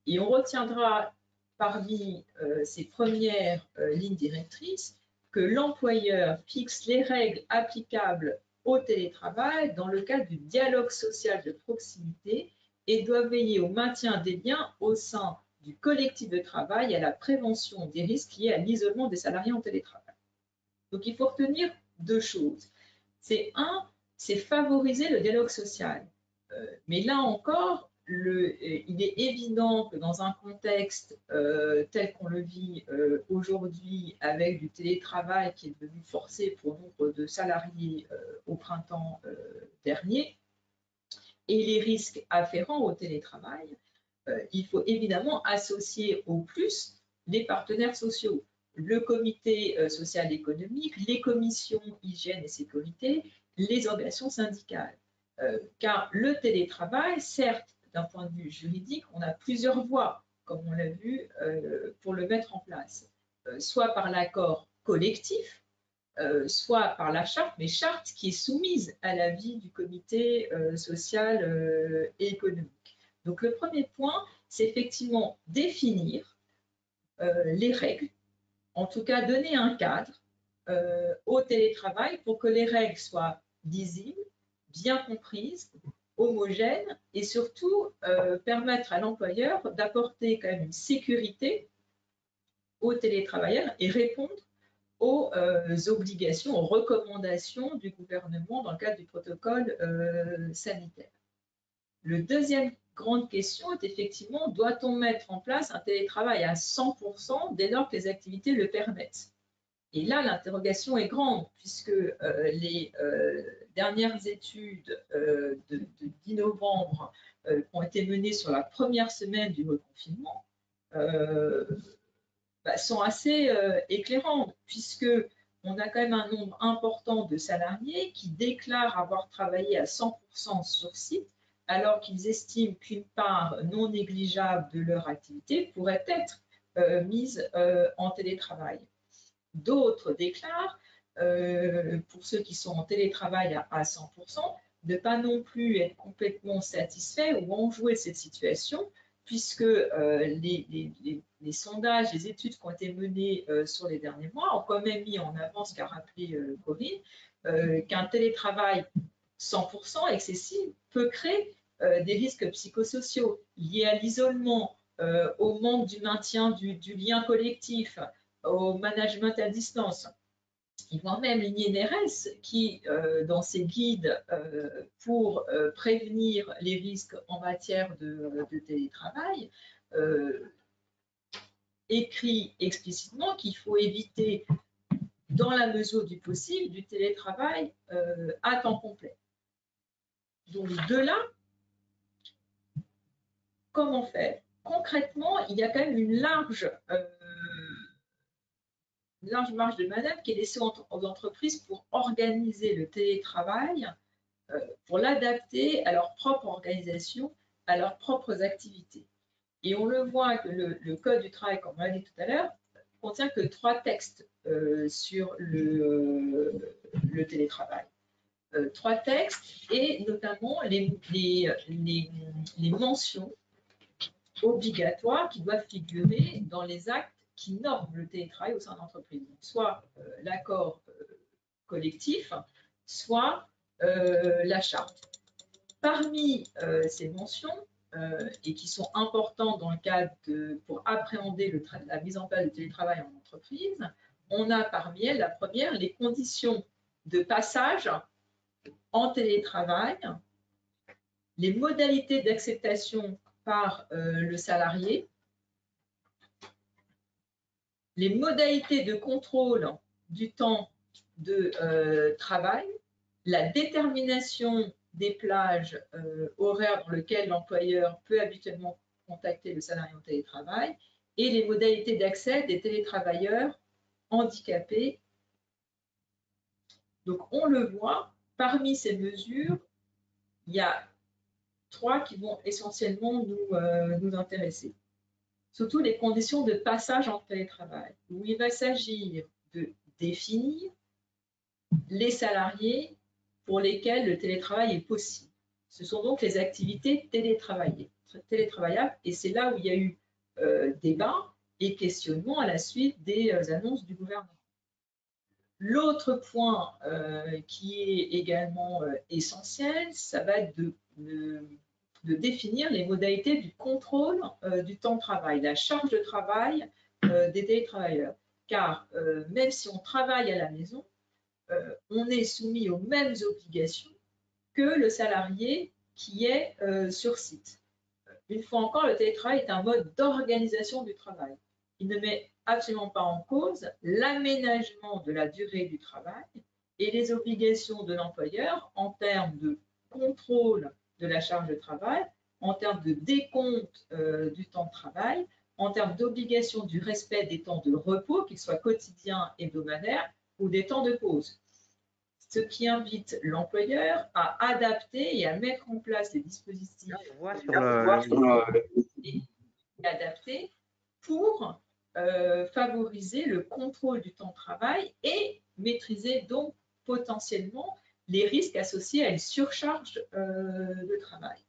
Et on retiendra parmi ces premières lignes directrices que l'employeur fixe les règles applicables au télétravail dans le cadre du dialogue social de proximité et doit veiller au maintien des liens au sein du collectif de travail et à la prévention des risques liés à l'isolement des salariés en télétravail. Donc il faut retenir deux choses. C'est favoriser le dialogue social. Mais là encore, il est évident que dans un contexte tel qu'on le vit aujourd'hui, avec du télétravail qui est devenu forcé pour nombre de salariés au printemps dernier, et les risques afférents au télétravail, il faut évidemment associer au plus les partenaires sociaux, le comité social économique, les commissions hygiène et sécurité, les organisations syndicales. Car le télétravail, certes, d'un point de vue juridique, on a plusieurs voies, comme on l'a vu, pour le mettre en place, soit par l'accord collectif, soit par la charte, mais charte qui est soumise à l'avis du comité social et économique. Donc le premier point, c'est effectivement définir les règles, en tout cas donner un cadre au télétravail pour que les règles soient lisibles, bien comprises, homogènes et surtout permettre à l'employeur d'apporter quand même une sécurité aux télétravailleurs et répondre aux obligations, aux recommandations du gouvernement dans le cadre du protocole sanitaire. Le deuxième grande question est effectivement, doit-on mettre en place un télétravail à 100% dès lors que les activités le permettent? Et là, l'interrogation est grande, puisque les dernières études de 10 novembre qui ont été menées sur la première semaine du reconfinement sont assez éclairantes, puisqu'on a quand même un nombre important de salariés qui déclarent avoir travaillé à 100% sur site, alors qu'ils estiment qu'une part non négligeable de leur activité pourrait être mise en télétravail. D'autres déclarent, pour ceux qui sont en télétravail à 100%, ne pas non plus être complètement satisfaits ou enjouer cette situation, puisque les sondages, les études qui ont été menées sur les derniers mois ont quand même mis en avant ce qu'a rappelé Corinne, qu'un télétravail 100% excessif peut créer des risques psychosociaux liés à l'isolement, au manque du maintien du lien collectif, au management à distance. voire même l'INRS qui, dans ses guides pour prévenir les risques en matière de télétravail, écrit explicitement qu'il faut éviter, dans la mesure du possible, du télétravail à temps complet. Donc de là, comment faire? Concrètement, il y a quand même une large marge de manœuvre qui est laissée aux entreprises pour organiser le télétravail, pour l'adapter à leur propre organisation, à leurs propres activités. Et on le voit que le Code du travail, comme on l'a dit tout à l'heure, contient que 3 textes sur le télétravail. 3 textes et notamment les mentions obligatoires qui doivent figurer dans les actes qui norment le télétravail au sein de l'entreprise. Soit l'accord collectif, soit la charte. Parmi ces mentions, et qui sont importantes dans le cadre pour appréhender la mise en place du télétravail en entreprise, on a parmi elles la première, les conditions de passage en télétravail, les modalités d'acceptation par le salarié, les modalités de contrôle du temps de travail, la détermination des plages horaires dans lesquelles l'employeur peut habituellement contacter le salarié en télétravail et les modalités d'accès des télétravailleurs handicapés. Donc on le voit, parmi ces mesures, il y a 3 qui vont essentiellement nous intéresser. Surtout les conditions de passage en télétravail, où il va s'agir de définir les salariés pour lesquels le télétravail est possible. Ce sont donc les activités télétravaillables, et c'est là où il y a eu débat et questionnement à la suite des annonces du gouvernement. L'autre point qui est également essentiel, ça va être de définir les modalités du contrôle du temps de travail, la charge de travail des télétravailleurs. Car même si on travaille à la maison, on est soumis aux mêmes obligations que le salarié qui est sur site. Une fois encore, le télétravail est un mode d'organisation du travail. Il ne met absolument pas en cause l'aménagement de la durée du travail et les obligations de l'employeur en termes de contrôle de la charge de travail, en termes de décompte du temps de travail, en termes d'obligation du respect des temps de repos, qu'ils soient quotidiens, hebdomadaires ou des temps de pause. Ce qui invite l'employeur à adapter et à mettre en place des dispositifs adaptés pour favoriser le contrôle du temps de travail et maîtriser donc potentiellement les risques associés à une surcharge de travail.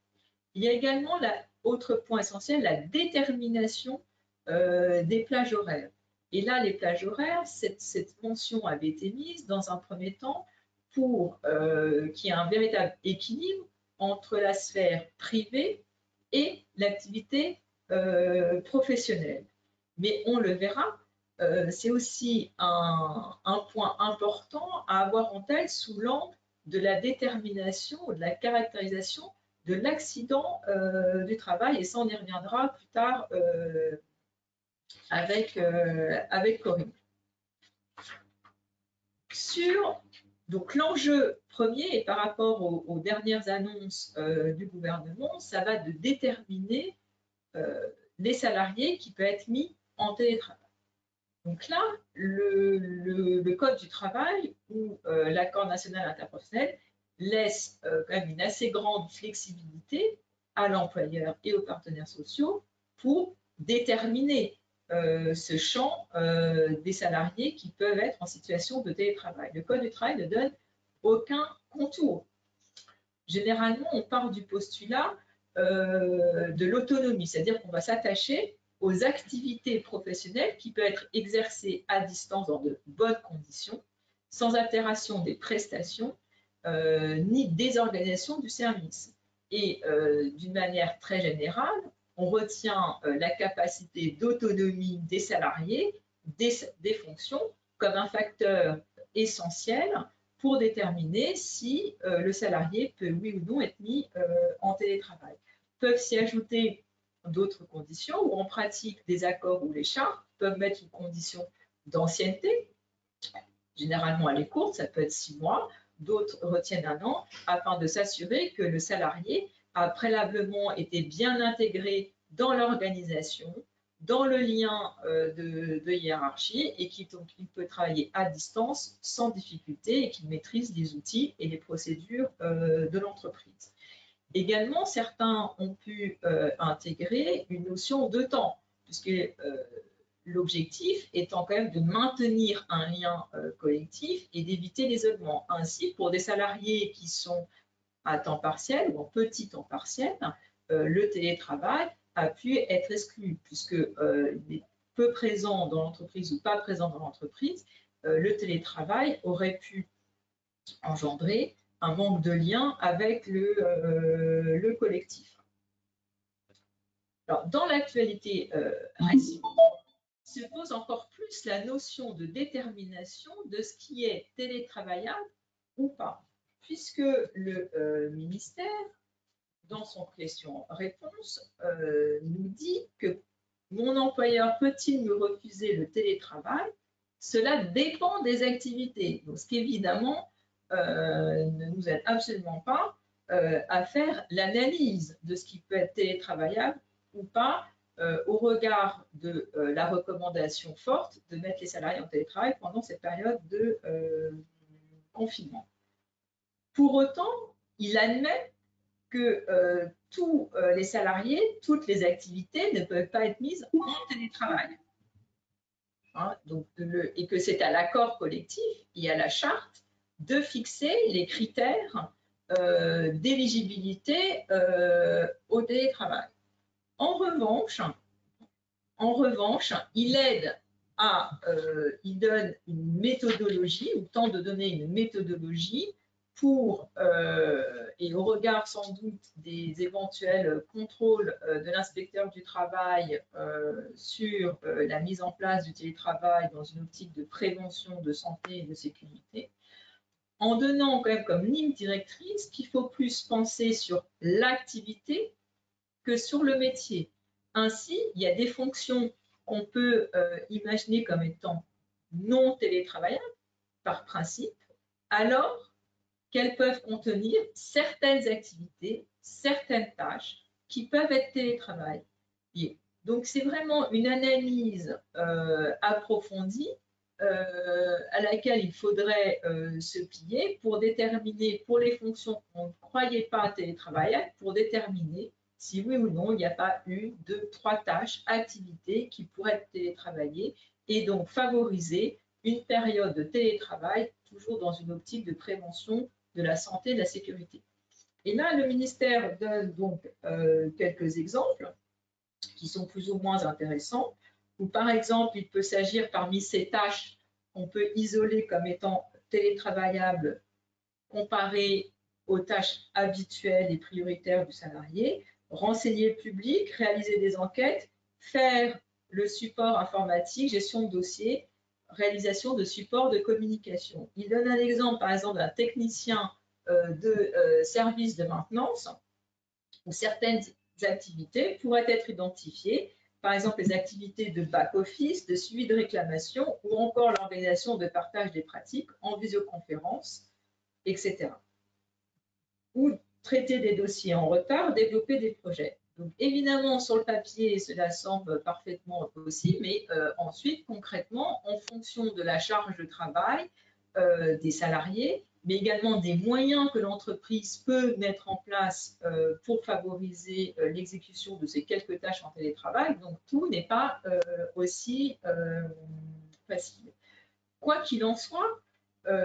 Il y a également, autre point essentiel, la détermination des plages horaires. Et là, les plages horaires, cette mention avait été mise dans un premier temps pour qu'il y ait un véritable équilibre entre la sphère privée et l'activité professionnelle. Mais on le verra, c'est aussi un point important à avoir en tête sous l'angle de la détermination ou de la caractérisation de l'accident du travail, et ça on y reviendra plus tard avec Corinne. Donc l'enjeu premier, et par rapport aux dernières annonces du gouvernement, ça va de déterminer les salariés qui peuvent être mis en télétravail. Donc là, le Code du travail ou l'accord national interprofessionnel laisse quand même une assez grande flexibilité à l'employeur et aux partenaires sociaux pour déterminer ce champ des salariés qui peuvent être en situation de télétravail. Le Code du travail ne donne aucun contour. Généralement, on part du postulat de l'autonomie, c'est-à-dire qu'on va s'attacher aux activités professionnelles qui peuvent être exercées à distance dans de bonnes conditions, sans altération des prestations, ni désorganisation du service. Et d'une manière très générale, on retient la capacité d'autonomie des salariés, des fonctions, comme un facteur essentiels pour déterminer si le salarié peut, oui ou non, être mis en télétravail. Peuvent s'y ajouter d'autres conditions, ou en pratique, des accords ou les chartes peuvent mettre une condition d'ancienneté. Généralement, elle est courte, ça peut être 6 mois. D'autres retiennent 1 an, afin de s'assurer que le salarié a préalablement été bien intégré dans l'organisation, dans le lien de hiérarchie, et qu'il peut travailler à distance sans difficulté et qu'il maîtrise les outils et les procédures de l'entreprise. Également, certains ont pu intégrer une notion de temps, puisque l'objectif étant quand même de maintenir un lien collectif et d'éviter l'isolement. Ainsi, pour des salariés qui sont à temps partiel ou en petit temps partiel, le télétravail a pu être exclu, puisque peu présent dans l'entreprise ou pas présent dans l'entreprise, le télétravail aurait pu engendrer un manque de lien avec le collectif. Alors, dans l'actualité récente, se pose encore plus la notion de détermination de ce qui est télétravaillable ou pas, puisque le ministère, dans son question-réponse, nous dit que mon employeur peut-il me refuser le télétravail? Cela dépend des activités, donc, ce qui évidemment ne nous aide absolument pas à faire l'analyse de ce qui peut être télétravaillable ou pas, au regard de la recommandation forte de mettre les salariés en télétravail pendant cette période de confinement. Pour autant, il admet que tous les salariés, toutes les activités ne peuvent pas être mises en télétravail. Hein, donc et que c'est à l'accord collectif et à la charte de fixer les critères d'éligibilité au télétravail. En revanche, il donne une méthodologie, ou tente de donner une méthodologie pour, et au regard sans doute des éventuels contrôles de l'inspecteur du travail sur la mise en place du télétravail dans une optique de prévention de santé et de sécurité, en donnant quand même comme ligne directrice qu'il faut plus penser sur l'activité que sur le métier. Ainsi, il y a des fonctions qu'on peut imaginer comme étant non télétravaillables par principe, alors qu'elles peuvent contenir certaines activités, certaines tâches qui peuvent être télétravail. Donc, c'est vraiment une analyse approfondie à laquelle il faudrait se plier pour déterminer, pour les fonctions qu'on ne croyait pas télétravaillables, pour déterminer si oui ou non il n'y a pas eu 2, 3 tâches, activités qui pourraient être télétravaillées, et donc favoriser une période de télétravail toujours dans une optique de prévention de la santé et de la sécurité. Et là, le ministère donne donc quelques exemples qui sont plus ou moins intéressants, où par exemple, il peut s'agir parmi ces tâches qu'on peut isoler comme étant télétravaillables comparées aux tâches habituelles et prioritaires du salarié, renseigner le public, réaliser des enquêtes, faire le support informatique, gestion de dossiers, réalisation de supports de communication. Il donne un exemple, par exemple, d'un technicien de service de maintenance où certaines activités pourraient être identifiées, par exemple les activités de back-office, de suivi de réclamation ou encore l'organisation de partage des pratiques en visioconférence, etc. Ou traiter des dossiers en retard, développer des projets. Donc évidemment, sur le papier, cela semble parfaitement possible, mais ensuite, concrètement, en fonction de la charge de travail des salariés, mais également des moyens que l'entreprise peut mettre en place pour favoriser l'exécution de ces quelques tâches en télétravail, donc tout n'est pas aussi facile. Quoi qu'il en soit,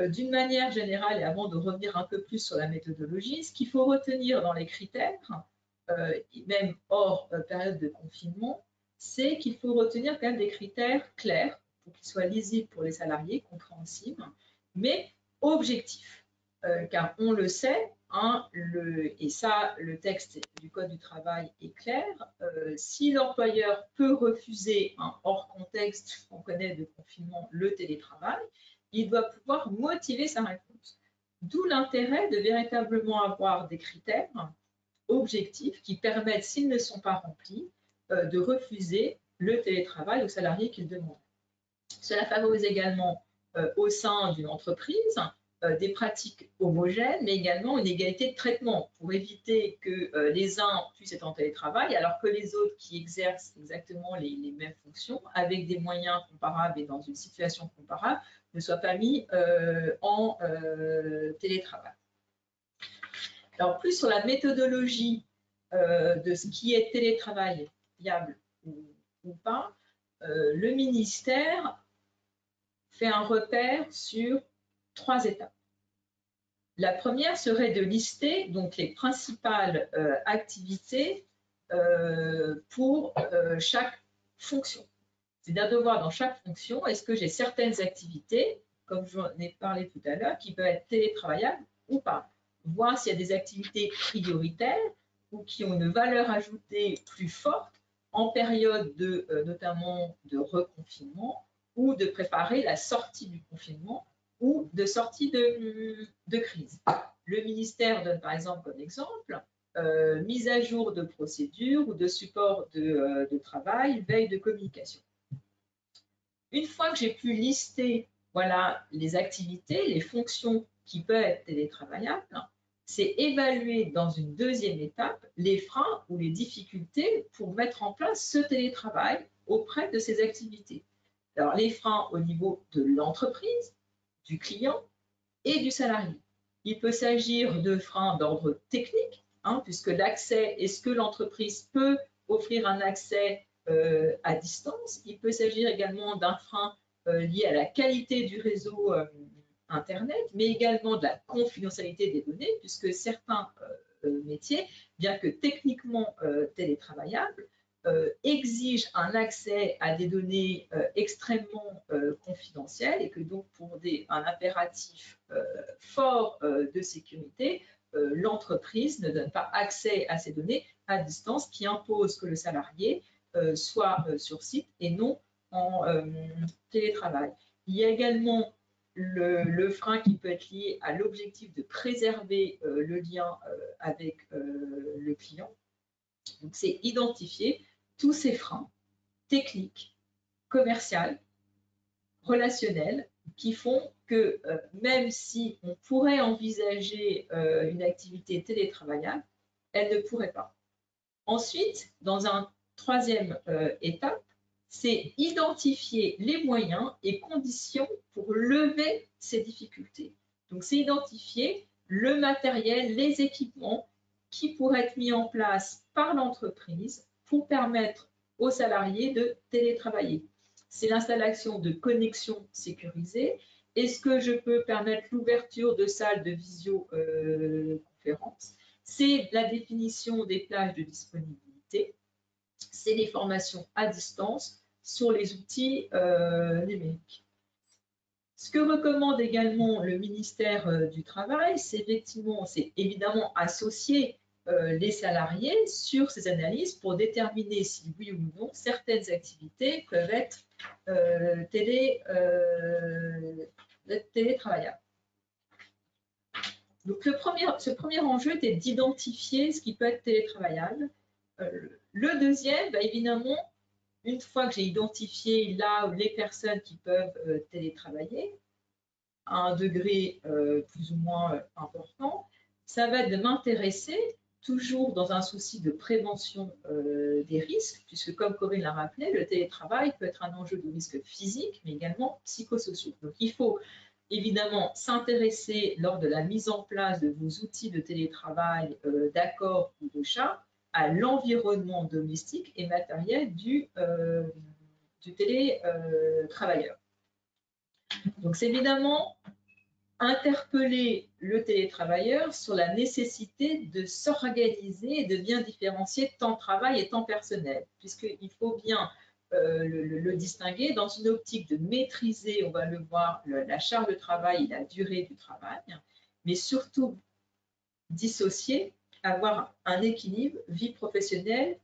d'une manière générale, et avant de revenir un peu plus sur la méthodologie, ce qu'il faut retenir dans les critères, même hors période de confinement, c'est qu'il faut retenir quand même des critères clairs pour qu'ils soient lisibles pour les salariés, compréhensibles, mais objectifs. Car on le sait, hein, et ça, le texte du Code du travail est clair, si l'employeur peut refuser, hors contexte qu'on connaît de confinement, le télétravail, il doit pouvoir motiver sa réponse. D'où l'intérêt de véritablement avoir des critères objectifs qui permettent, s'ils ne sont pas remplis, de refuser le télétravail aux salariés qu'ils demandent. Cela favorise également au sein d'une entreprise des pratiques homogènes, mais également une égalité de traitement pour éviter que les uns puissent être en télétravail alors que les autres qui exercent exactement les mêmes fonctions avec des moyens comparables et dans une situation comparable ne soient pas mis en télétravail. Alors plus sur la méthodologie de ce qui est télétravail viable ou pas, le ministère fait un repère sur 3 étapes. La première serait de lister donc les principales activités pour chaque fonction. C'est-à-dire de voir dans chaque fonction, est-ce que j'ai certaines activités, comme j'en ai parlé tout à l'heure, qui peuvent être télétravaillables ou pas. Voir s'il y a des activités prioritaires ou qui ont une valeur ajoutée plus forte en période de, notamment de reconfinement ou de préparer la sortie du confinement ou de sortie de crise. Le ministère donne par exemple comme exemple mise à jour de procédures ou de support de travail, veille de communication. Une fois que j'ai pu lister voilà, les activités, les fonctions qui peuvent être télétravaillables, c'est évaluer dans une deuxième étape les freins ou les difficultés pour mettre en place ce télétravail auprès de ces activités. Alors, les freins au niveau de l'entreprise, du client et du salarié. Il peut s'agir de freins d'ordre technique, puisque l'accès, est-ce que l'entreprise peut offrir un accès à distance? Il peut s'agir également d'un frein lié à la qualité du réseau Internet, mais également de la confidentialité des données, puisque certains métiers, bien que techniquement télétravaillables, exige un accès à des données extrêmement confidentielles et que donc pour un impératif fort de sécurité, l'entreprise ne donne pas accès à ces données à distance, qui impose que le salarié soit sur site et non en télétravail. Il y a également le frein qui peut être lié à l'objectif de préserver le lien avec le client. Donc, c'est identifier tous ces freins techniques, commerciaux, relationnels, qui font que même si on pourrait envisager une activité télétravaillable, elle ne pourrait pas. Ensuite, dans une troisième étape, c'est identifier les moyens et conditions pour lever ces difficultés. Donc, c'est identifier le matériel, les équipements qui pourraient être mis en place par l'entreprise pour permettre aux salariés de télétravailler. C'est l'installation de connexions sécurisées. Est-ce que je peux permettre l'ouverture de salles de visioconférence? C'est la définition des plages de disponibilité. C'est les formations à distance sur les outils numériques. Ce que recommande également le ministère du Travail, c'est évidemment associer les salariés sur ces analyses pour déterminer si oui ou non certaines activités peuvent être télétravaillables. Donc ce premier enjeu était d'identifier ce qui peut être télétravaillable. Le deuxième, évidemment, une fois que j'ai identifié là où les personnes qui peuvent télétravailler à un degré plus ou moins important, ça va être de m'intéresser, toujours dans un souci de prévention des risques, puisque comme Corinne l'a rappelé, le télétravail peut être un enjeu de risque physique, mais également psychosociaux. Donc il faut évidemment s'intéresser lors de la mise en place de vos outils de télétravail, d'accord ou de chat, à l'environnement domestique et matériel du télétravailleur. Donc, c'est évidemment interpeller le télétravailleur sur la nécessité de s'organiser et de bien différencier temps de travail et temps personnel, puisqu'il faut bien le distinguer dans une optique de maîtriser, on va le voir, la charge de travail et la durée du travail, mais surtout dissocier, avoir un équilibre vie professionnelle,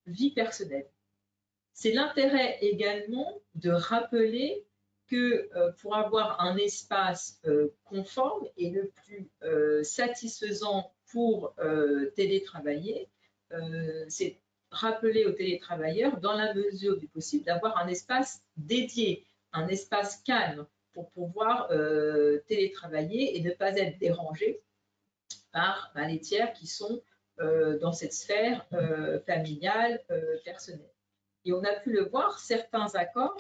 vie personnelle. C'est l'intérêt également de rappeler que pour avoir un espace conforme et le plus satisfaisant pour télétravailler, c'est rappeler aux télétravailleurs, dans la mesure du possible, d'avoir un espace dédié, un espace calme pour pouvoir télétravailler et ne pas être dérangé par les tiers qui sont dans cette sphère familiale, personnelle. Et on a pu le voir, certains accords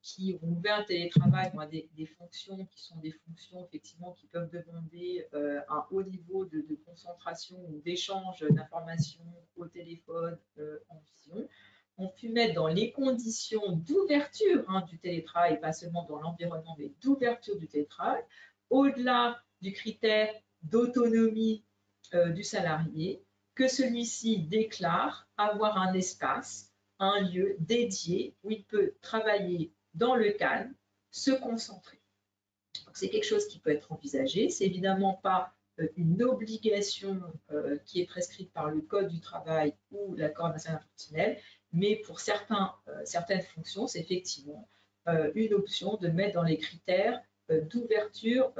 qui ont ouvert un télétravail, des fonctions qui sont des fonctions effectivement qui peuvent demander un haut niveau de concentration ou d'échange d'informations au téléphone, en vision, ont pu mettre dans les conditions d'ouverture du télétravail, pas seulement dans l'environnement, mais d'ouverture du télétravail, au-delà du critère d'autonomie du salarié, que celui-ci déclare avoir un espace, un lieu dédié où il peut travailler dans le calme, se concentrer. C'est quelque chose qui peut être envisagé. C'est évidemment pas une obligation qui est prescrite par le Code du travail ou l'accord national professionnel, mais pour certaines fonctions, c'est effectivement une option de mettre dans les critères d'ouverture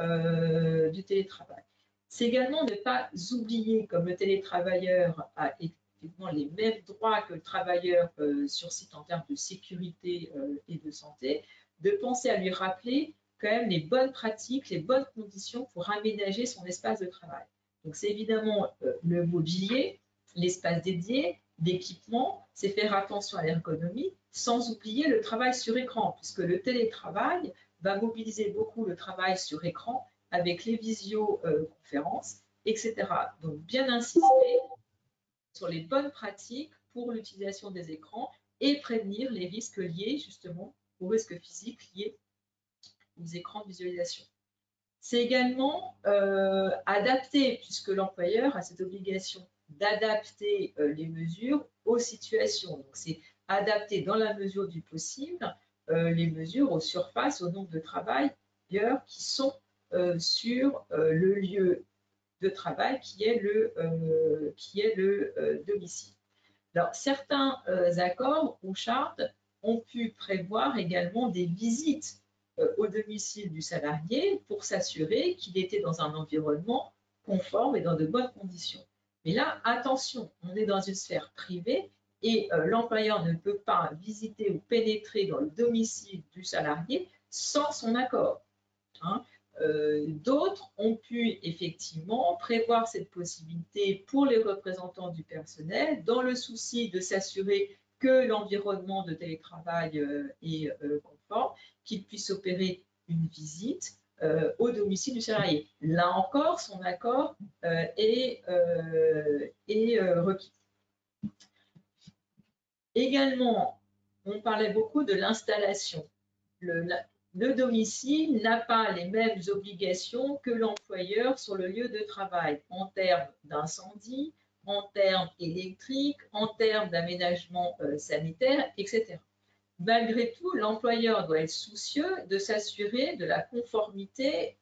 du télétravail. C'est également ne pas oublier, comme le télétravailleur a effectivement les mêmes droits que le travailleur sur site en termes de sécurité et de santé, de penser à lui rappeler quand même les bonnes pratiques, les bonnes conditions pour aménager son espace de travail. Donc c'est évidemment le mobilier, l'espace dédié, l'équipement, c'est faire attention à l'ergonomie, sans oublier le travail sur écran, puisque le télétravail va mobiliser beaucoup le travail sur écran avec les visioconférences, etc. Donc bien insister sur les bonnes pratiques pour l'utilisation des écrans et prévenir les risques liés justement aux risques physiques liés aux écrans de visualisation. C'est également adapter, puisque l'employeur a cette obligation d'adapter les mesures aux situations. Donc c'est adapter dans la mesure du possible les mesures aux surfaces, au nombre de travailleurs qui sont sur le lieu de travail qui est le domicile. Alors, certains accords ou chartes ont pu prévoir également des visites au domicile du salarié pour s'assurer qu'il était dans un environnement conforme et dans de bonnes conditions. Mais là, attention, on est dans une sphère privée et l'employeur ne peut pas visiter ou pénétrer dans le domicile du salarié sans son accord. D'autres ont pu effectivement prévoir cette possibilité pour les représentants du personnel dans le souci de s'assurer que l'environnement de télétravail est conforme, qu'ils puissent opérer une visite au domicile du salarié. Là encore, son accord est requis. Également, on parlait beaucoup de l'installation. Le domicile n'a pas les mêmes obligations que l'employeur sur le lieu de travail en termes d'incendie, en termes électriques, en termes d'aménagement sanitaire, etc. Malgré tout, l'employeur doit être soucieux de s'assurer de la conformité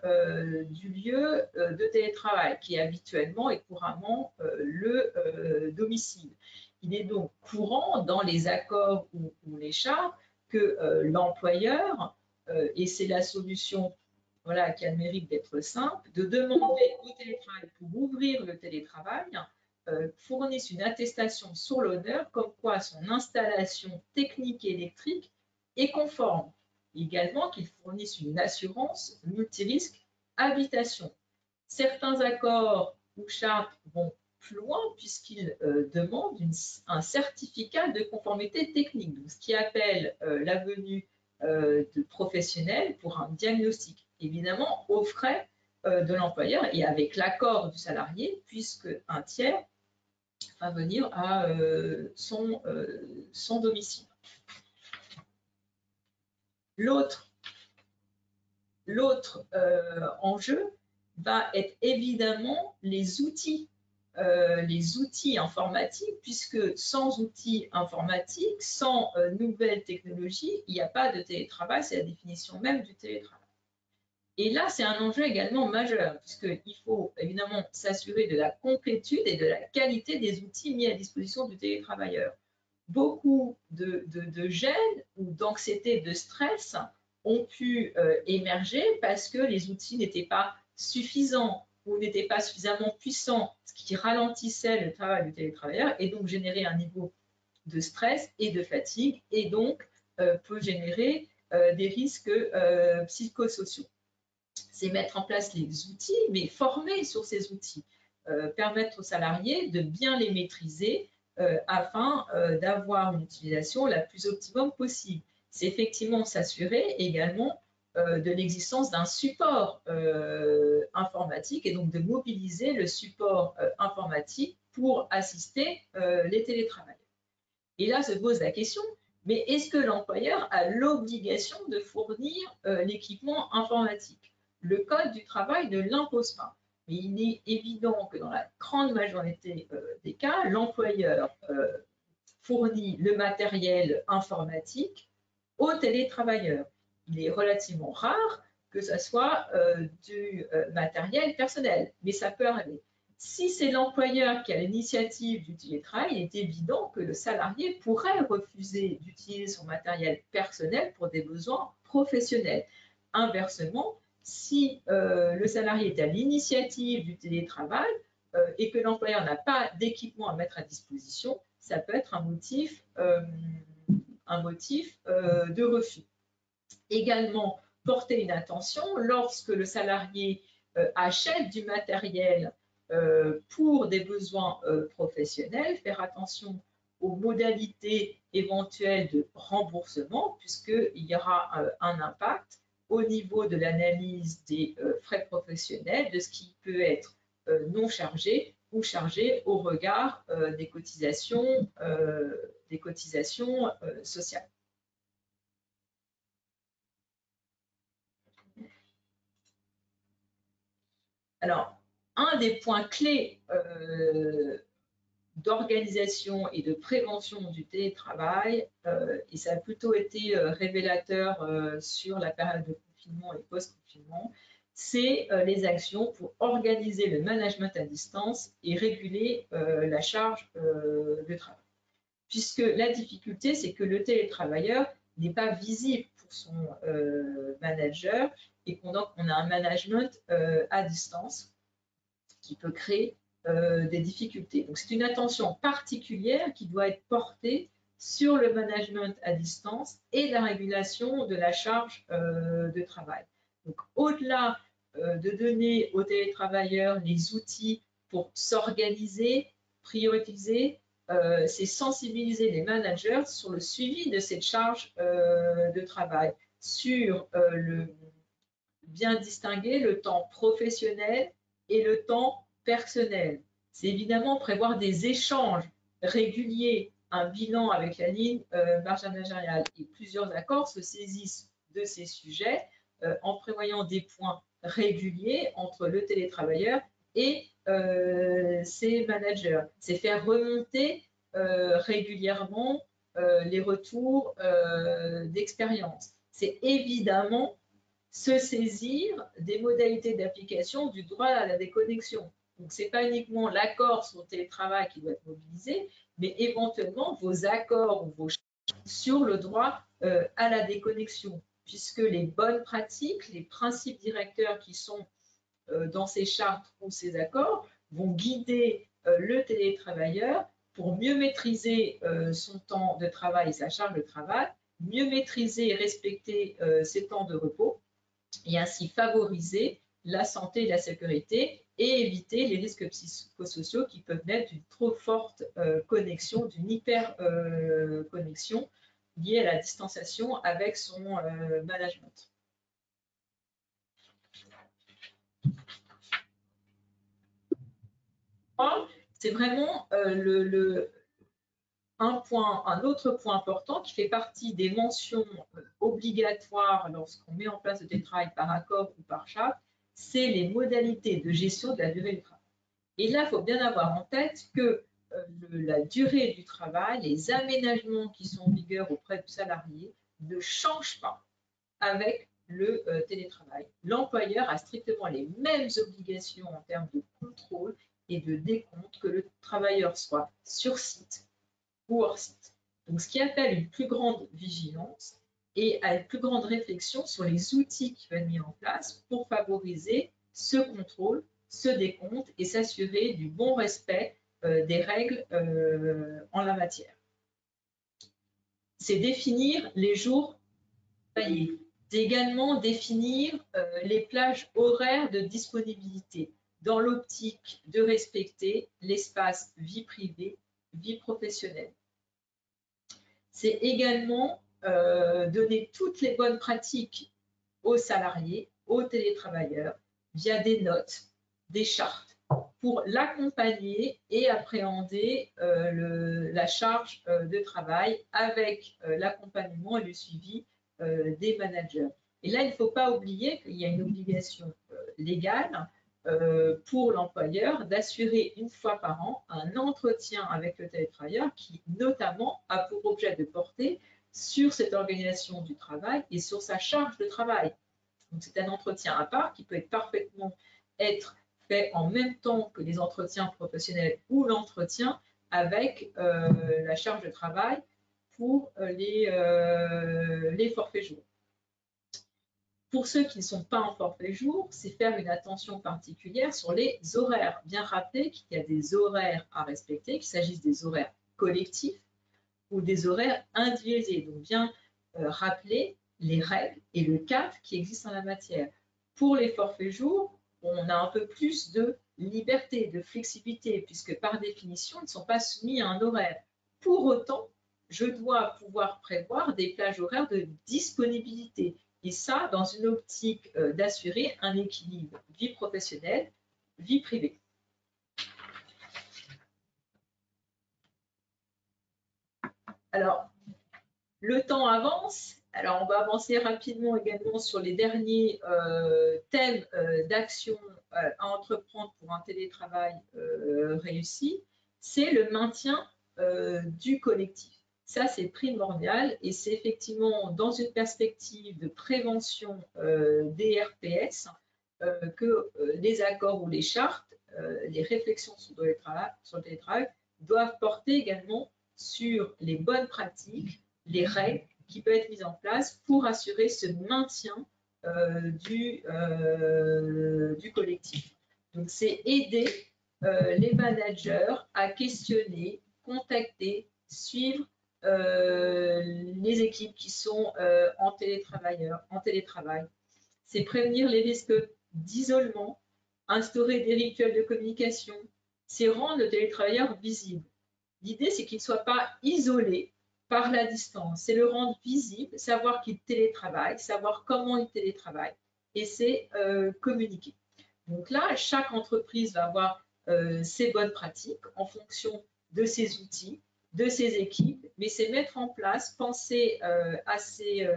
du lieu de télétravail, qui est habituellement et couramment le domicile. Il est donc courant dans les accords ou les chartes que l'employeur, et c'est la solution qui a le mérite d'être simple, de demander au télétravail pour ouvrir le télétravail, fournisse une attestation sur l'honneur comme quoi son installation technique et électrique est conforme. Également qu'il fournisse une assurance multirisque habitation. Certains accords ou chartes vont plus loin puisqu'ils demandent un certificat de conformité technique, donc ce qui appelle la venue de professionnels pour un diagnostic, évidemment aux frais de l'employeur et avec l'accord du salarié, puisque un tiers va venir à son domicile. L'autre enjeu va être évidemment les outils informatiques, puisque sans outils informatiques, sans nouvelles technologies, il n'y a pas de télétravail, c'est la définition même du télétravail. Et là, c'est un enjeu également majeur, puisqu'il faut évidemment s'assurer de la complétude et de la qualité des outils mis à disposition du télétravailleur. Beaucoup de gêne ou d'anxiété, de stress ont pu émerger parce que les outils n'étaient pas suffisants ou n'étaient pas suffisamment puissants, ce qui ralentissait le travail du télétravailleur et donc générait un niveau de stress et de fatigue et donc peut générer des risques psychosociaux. C'est mettre en place les outils, mais former sur ces outils, permettre aux salariés de bien les maîtriser afin d'avoir une utilisation la plus optimum possible. C'est effectivement s'assurer également de l'existence d'un support informatique et donc de mobiliser le support informatique pour assister les télétravailleurs. Et là se pose la question, mais est-ce que l'employeur a l'obligation de fournir l'équipement informatique? Le Code du travail ne l'impose pas. Mais il est évident que dans la grande majorité des cas, l'employeur fournit le matériel informatique aux télétravailleurs. Il est relativement rare que ce soit du matériel personnel, mais ça peut arriver. Si c'est l'employeur qui a l'initiative du télétravail, il est évident que le salarié pourrait refuser d'utiliser son matériel personnel pour des besoins professionnels. Inversement, si le salarié est à l'initiative du télétravail et que l'employeur n'a pas d'équipement à mettre à disposition, ça peut être un motif de refus. Également, porter une attention lorsque le salarié achète du matériel pour des besoins professionnels, faire attention aux modalités éventuelles de remboursement, puisqu'il y aura un impact au niveau de l'analyse des frais professionnels, de ce qui peut être non chargé ou chargé au regard des cotisations sociales. Alors, un des points clés d'organisation et de prévention du télétravail, et ça a plutôt été révélateur sur la période de confinement et post-confinement, c'est les actions pour organiser le management à distance et réguler la charge de travail. Puisque la difficulté, c'est que le télétravailleur n'est pas visible pour son manager et qu'on a un management à distance qui peut créer des difficultés. Donc, c'est une attention particulière qui doit être portée sur le management à distance et la régulation de la charge de travail. Donc, au-delà de donner aux télétravailleurs les outils pour s'organiser, prioriser, c'est sensibiliser les managers sur le suivi de cette charge de travail, sur bien distinguer le temps professionnel et le temps personnel. C'est évidemment prévoir des échanges réguliers, un bilan avec la ligne marge managériale et plusieurs accords se saisissent de ces sujets en prévoyant des points réguliers entre le télétravailleur et ses managers. C'est faire remonter régulièrement les retours d'expérience. C'est évidemment se saisir des modalités d'application du droit à la déconnexion. Donc, ce n'est pas uniquement l'accord sur le télétravail qui doit être mobilisé, mais éventuellement vos accords ou vos chartes sur le droit à la déconnexion, puisque les bonnes pratiques, les principes directeurs qui sont dans ces chartes ou ces accords vont guider le télétravailleur pour mieux maîtriser son temps de travail et sa charge de travail, mieux maîtriser et respecter ses temps de repos, et ainsi favoriser la santé et la sécurité et éviter les risques psychosociaux qui peuvent naître d'une trop forte connexion, d'une hyper-connexion liée à la distanciation avec son management. C'est vraiment un autre point important qui fait partie des mentions obligatoires lorsqu'on met en place le télétravail par accord ou par charte, c'est les modalités de gestion de la durée du travail. Et là, il faut bien avoir en tête que la durée du travail, les aménagements qui sont en vigueur auprès du salarié ne changent pas avec le télétravail. L'employeur a strictement les mêmes obligations en termes de contrôle et de décompte que le travailleur soit sur site ou hors site. Donc, ce qui appelle une plus grande vigilance et à une plus grande réflexion sur les outils qui vont être mis en place pour favoriser ce contrôle, ce décompte et s'assurer du bon respect des règles en la matière. C'est définir les jours travaillés. C'est également définir les plages horaires de disponibilité dans l'optique de respecter l'espace vie privée, vie professionnelle. C'est également donner toutes les bonnes pratiques aux salariés, aux télétravailleurs, via des notes, des chartes, pour l'accompagner et appréhender la charge de travail avec l'accompagnement et le suivi des managers. Et là, il ne faut pas oublier qu'il y a une obligation légale pour l'employeur d'assurer une fois par an un entretien avec le télétravailleur qui, notamment, a pour objet de porter sur cette organisation du travail et sur sa charge de travail. Donc, c'est un entretien à part qui peut parfaitement être fait en même temps que les entretiens professionnels ou l'entretien avec la charge de travail pour les forfaits jours. Pour ceux qui ne sont pas en forfait jour, c'est faire une attention particulière sur les horaires. Bien rappeler qu'il y a des horaires à respecter, qu'il s'agisse des horaires collectifs ou des horaires individualisés. Donc bien rappeler les règles et le cadre qui existent en la matière. Pour les forfaits jours, on a un peu plus de liberté, de flexibilité, puisque par définition, ils ne sont pas soumis à un horaire. Pour autant, je dois pouvoir prévoir des plages horaires de disponibilité. Et ça, dans une optique d'assurer un équilibre vie professionnelle, vie privée. Alors, le temps avance. Alors, on va avancer rapidement également sur les derniers thèmes d'action à entreprendre pour un télétravail réussi. C'est le maintien du collectif. Ça, c'est primordial et c'est effectivement dans une perspective de prévention des RPS que les accords ou les chartes, les réflexions sur le télétravail doivent porter également sur les bonnes pratiques, les règles qui peuvent être mises en place pour assurer ce maintien du collectif. Donc, c'est aider les managers à questionner, contacter, suivre les équipes qui sont en télétravail. C'est prévenir les risques d'isolement, instaurer des rituels de communication, c'est rendre le télétravailleur visible. L'idée, c'est qu'il ne soit pas isolé par la distance, c'est le rendre visible, savoir qu'il télétravaille, savoir comment il télétravaille, et c'est communiquer. Donc là, chaque entreprise va avoir ses bonnes pratiques en fonction de ses outils, de ses équipes, mais c'est mettre en place, penser à ces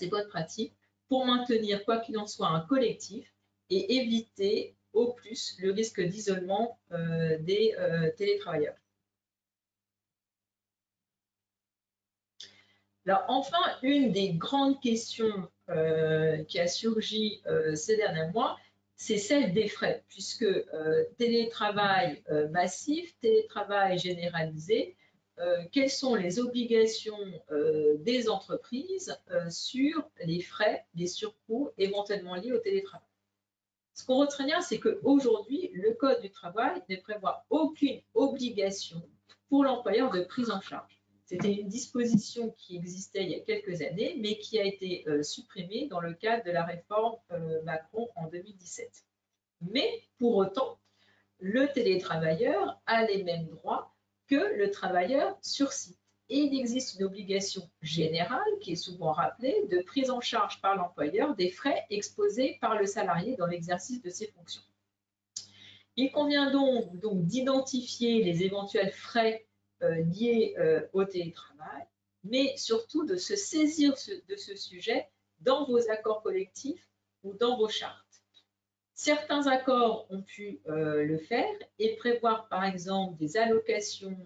bonnes pratiques pour maintenir, quoi qu'il en soit, un collectif et éviter au plus le risque d'isolement des télétravailleurs. Alors enfin, une des grandes questions qui a surgi ces derniers mois, c'est celle des frais, puisque télétravail massif, télétravail généralisé, quelles sont les obligations des entreprises sur les frais, les surcoûts éventuellement liés au télétravail. Ce qu'on retient bien, c'est qu'aujourd'hui, le Code du travail ne prévoit aucune obligation pour l'employeur de prise en charge. C'était une disposition qui existait il y a quelques années, mais qui a été supprimée dans le cadre de la réforme Macron en 2017. Mais pour autant, le télétravailleur a les mêmes droits que le travailleur sur site. Et il existe une obligation générale, qui est souvent rappelée, de prise en charge par l'employeur des frais exposés par le salarié dans l'exercice de ses fonctions. Il convient donc d'identifier les éventuels frais liés au télétravail, mais surtout de se saisir de ce sujet dans vos accords collectifs ou dans vos chartes. Certains accords ont pu le faire et prévoir par exemple des allocations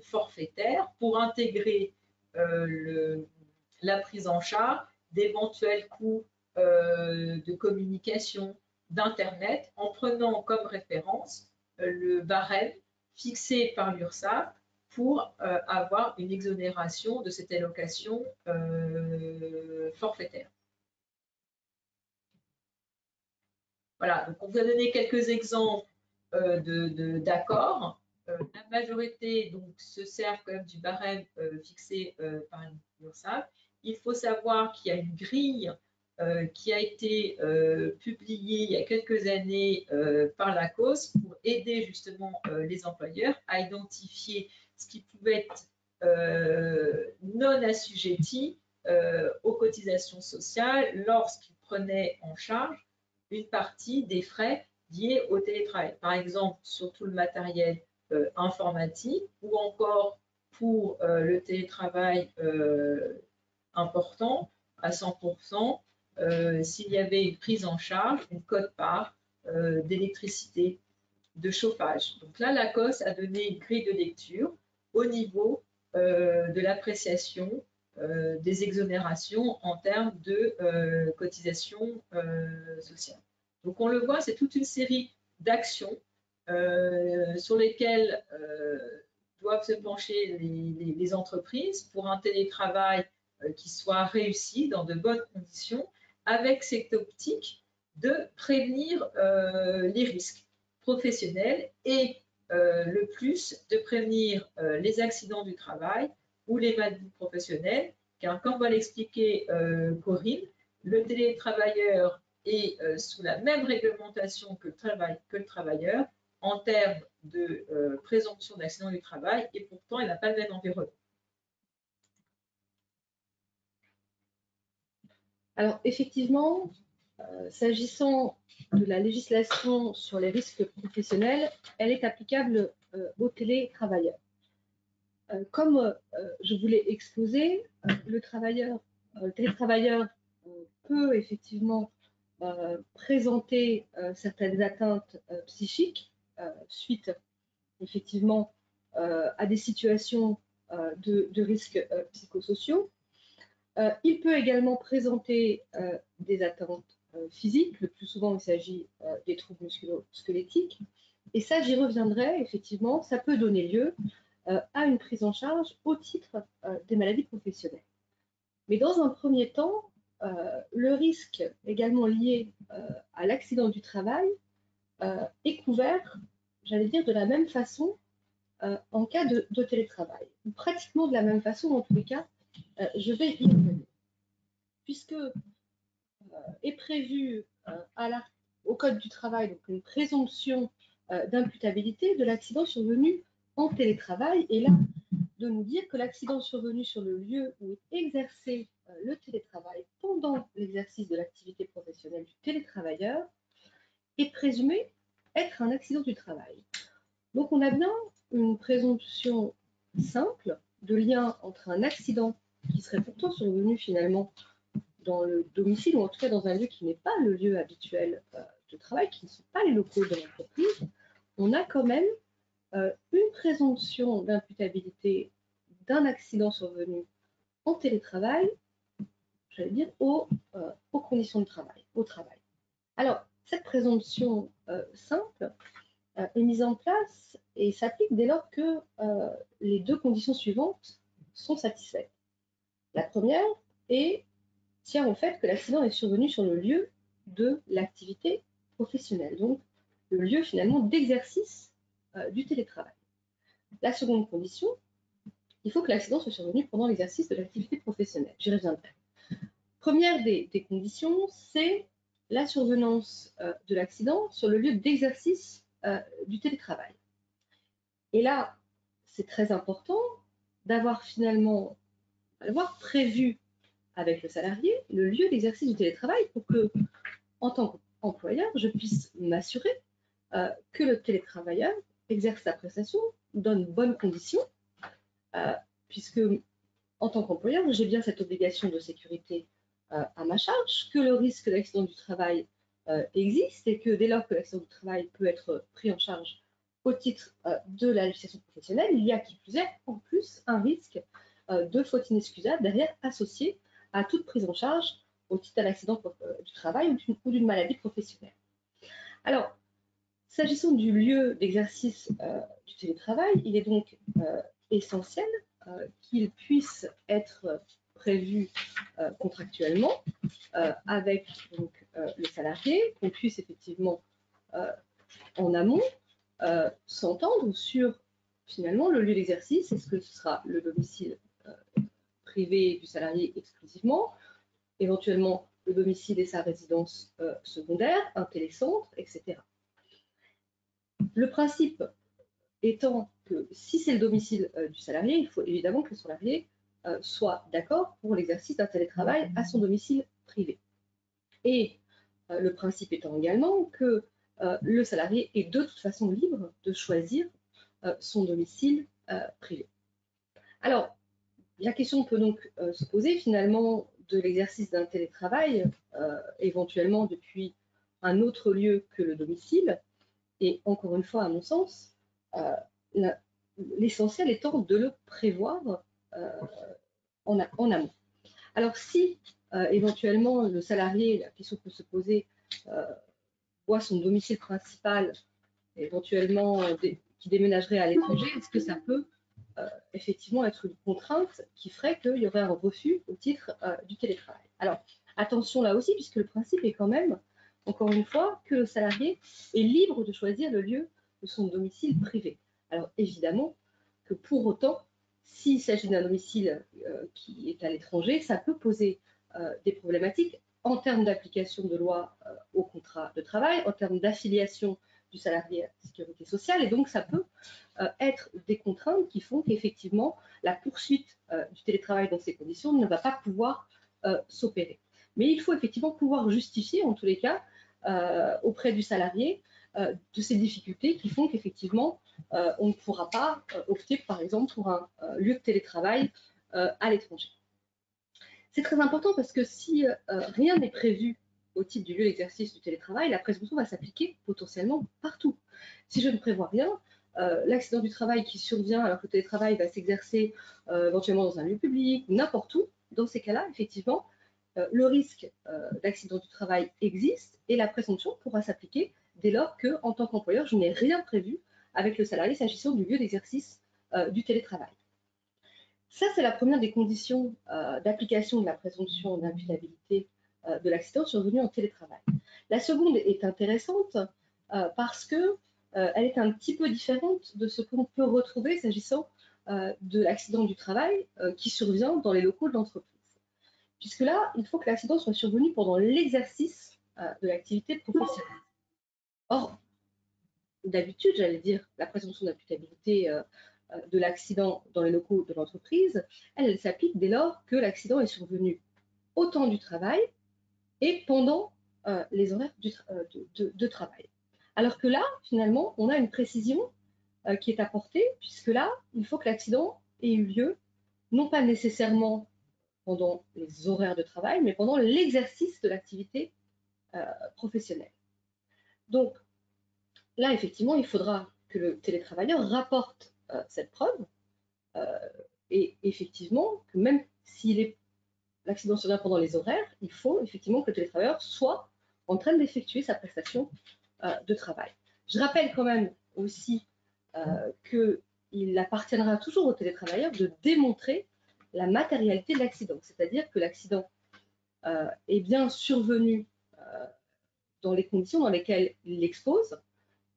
forfaitaires pour intégrer la prise en charge d'éventuels coûts de communication, d'Internet, en prenant comme référence le barème fixé par l'URSSAF pour avoir une exonération de cette allocation forfaitaire. Voilà, donc on vous a donné quelques exemples d'accords. La majorité donc, se sert quand même du barème fixé par l'URSSAF. Il faut savoir qu'il y a une grille qui a été publiée il y a quelques années par la COS pour aider justement les employeurs à identifier ce qui pouvait être non assujetti aux cotisations sociales lorsqu'ils prenaient en charge une partie des frais liés au télétravail. Par exemple, sur tout le matériel informatique ou encore pour le télétravail important à 100%, s'il y avait une prise en charge, une quote-part d'électricité, de chauffage. Donc là, la COS a donné une grille de lecture au niveau de l'appréciation des exonérations en termes de cotisations sociales. Donc on le voit, c'est toute une série d'actions sur lesquelles doivent se pencher les entreprises pour un télétravail qui soit réussi dans de bonnes conditions, avec cette optique de prévenir les risques professionnels et le plus de prévenir les accidents du travail ou les maladies professionnelles, car comme va l'expliquer Corinne, le télétravailleur est sous la même réglementation que le travailleur en termes de présomption d'accident du travail, et pourtant il n'a pas le même environnement. Alors effectivement, s'agissant de la législation sur les risques professionnels, elle est applicable aux télétravailleurs. Comme je vous l'ai exposé, le télétravailleur peut effectivement présenter certaines atteintes psychiques suite effectivement à des situations de risques psychosociaux. Il peut également présenter des atteintes physiques. Le plus souvent, il s'agit des troubles musculo-squelettiques. Et ça, j'y reviendrai, effectivement, ça peut donner lieu à une prise en charge au titre des maladies professionnelles. Mais dans un premier temps, le risque également lié à l'accident du travail est couvert, j'allais dire, de la même façon en cas de télétravail, ou pratiquement de la même façon, en tous les cas, je vais y revenir. Puisque est prévu au Code du travail donc une présomption d'imputabilité de l'accident survenu en télétravail, et là, de nous dire que l'accident survenu sur le lieu où est exercé le télétravail pendant l'exercice de l'activité professionnelle du télétravailleur est présumé être un accident du travail. Donc on a bien une présomption simple de lien entre un accident qui serait pourtant survenu finalement dans le domicile, ou en tout cas dans un lieu qui n'est pas le lieu habituel de travail, qui ne sont pas les locaux de l'entreprise. On a quand même une présomption d'imputabilité d'un accident survenu en télétravail, j'allais dire, aux conditions de travail, au travail. Alors, cette présomption simple est mise en place et s'applique dès lors que les deux conditions suivantes sont satisfaites. La première tient au fait que l'accident est survenu sur le lieu de l'activité professionnelle, donc le lieu finalement d'exercice du télétravail. La seconde condition, il faut que l'accident soit survenu pendant l'exercice de l'activité professionnelle. J'y reviendrai. Première des conditions, c'est la survenance de l'accident sur le lieu d'exercice du télétravail. Et là, c'est très important d'avoir finalement prévu avec le salarié le lieu d'exercice du télétravail pour que, en tant qu'employeur, je puisse m'assurer que le télétravailleur exerce sa prestation dans de bonnes conditions, puisque en tant qu'employeur, j'ai bien cette obligation de sécurité à ma charge, que le risque d'accident du travail existe et que dès lors que l'accident du travail peut être pris en charge au titre de la législation professionnelle, il y a qui plus est en plus un risque de faute inexcusable derrière associé à toute prise en charge au titre d'un accident du travail ou d'une maladie professionnelle. Alors, s'agissant du lieu d'exercice du télétravail, il est donc essentiel qu'il puisse être prévu contractuellement avec donc, le salarié, qu'on puisse effectivement en amont s'entendre sur finalement le lieu d'exercice. Est-ce que ce sera le domicile privé du salarié exclusivement, éventuellement le domicile et sa résidence secondaire, un télécentre, etc. Le principe étant que si c'est le domicile du salarié, il faut évidemment que le salarié soit d'accord pour l'exercice d'un télétravail à son domicile privé. Et le principe étant également que le salarié est de toute façon libre de choisir son domicile privé. Alors, la question peut donc se poser finalement de l'exercice d'un télétravail, éventuellement depuis un autre lieu que le domicile. Et encore une fois, à mon sens, l'essentiel étant de le prévoir en amont. Alors si éventuellement le salarié, la question peut se poser, voit son domicile principal, éventuellement qui déménagerait à l'étranger, est-ce que ça peut effectivement être une contrainte qui ferait qu'il y aurait un refus au titre du télétravail? Alors attention là aussi, puisque le principe est quand même, encore une fois, que le salarié est libre de choisir le lieu de son domicile privé. Alors évidemment que pour autant, s'il s'agit d'un domicile qui est à l'étranger, ça peut poser des problématiques en termes d'application de loi au contrat de travail, en termes d'affiliation du salarié à la sécurité sociale, et donc ça peut être des contraintes qui font qu'effectivement la poursuite du télétravail dans ces conditions ne va pas pouvoir s'opérer. Mais il faut effectivement pouvoir justifier, en tous les cas, auprès du salarié de ces difficultés qui font qu'effectivement on ne pourra pas opter par exemple pour un lieu de télétravail à l'étranger. C'est très important parce que si rien n'est prévu au titre du lieu d'exercice du télétravail, la présomption va s'appliquer potentiellement partout. Si je ne prévois rien, l'accident du travail qui survient alors que le télétravail va s'exercer éventuellement dans un lieu public ou n'importe où, dans ces cas-là, effectivement, le risque d'accident du travail existe et la présomption pourra s'appliquer dès lors que, en tant qu'employeur, je n'ai rien prévu avec le salarié s'agissant du lieu d'exercice du télétravail. Ça, c'est la première des conditions d'application de la présomption d'imputabilité de l'accident survenu en télétravail. La seconde est intéressante parce que elle est un petit peu différente de ce qu'on peut retrouver s'agissant de l'accident du travail qui survient dans les locaux de l'entreprise. Puisque là, il faut que l'accident soit survenu pendant l'exercice de l'activité professionnelle. Or, d'habitude, j'allais dire, la présomption d'imputabilité de l'accident dans les locaux de l'entreprise, elle s'applique dès lors que l'accident est survenu au temps du travail et pendant les horaires de travail. Alors que là, finalement, on a une précision qui est apportée, puisque là, il faut que l'accident ait eu lieu, non pas nécessairement pendant les horaires de travail, mais pendant l'exercice de l'activité professionnelle. Donc, là, effectivement, il faudra que le télétravailleur rapporte cette preuve, et effectivement, que même si l'accident survient pendant les horaires, il faut effectivement que le télétravailleur soit en train d'effectuer sa prestation de travail. Je rappelle quand même aussi qu'il appartiendra toujours au télétravailleur de démontrer la matérialité de l'accident, c'est-à-dire que l'accident est bien survenu dans les conditions dans lesquelles il l'expose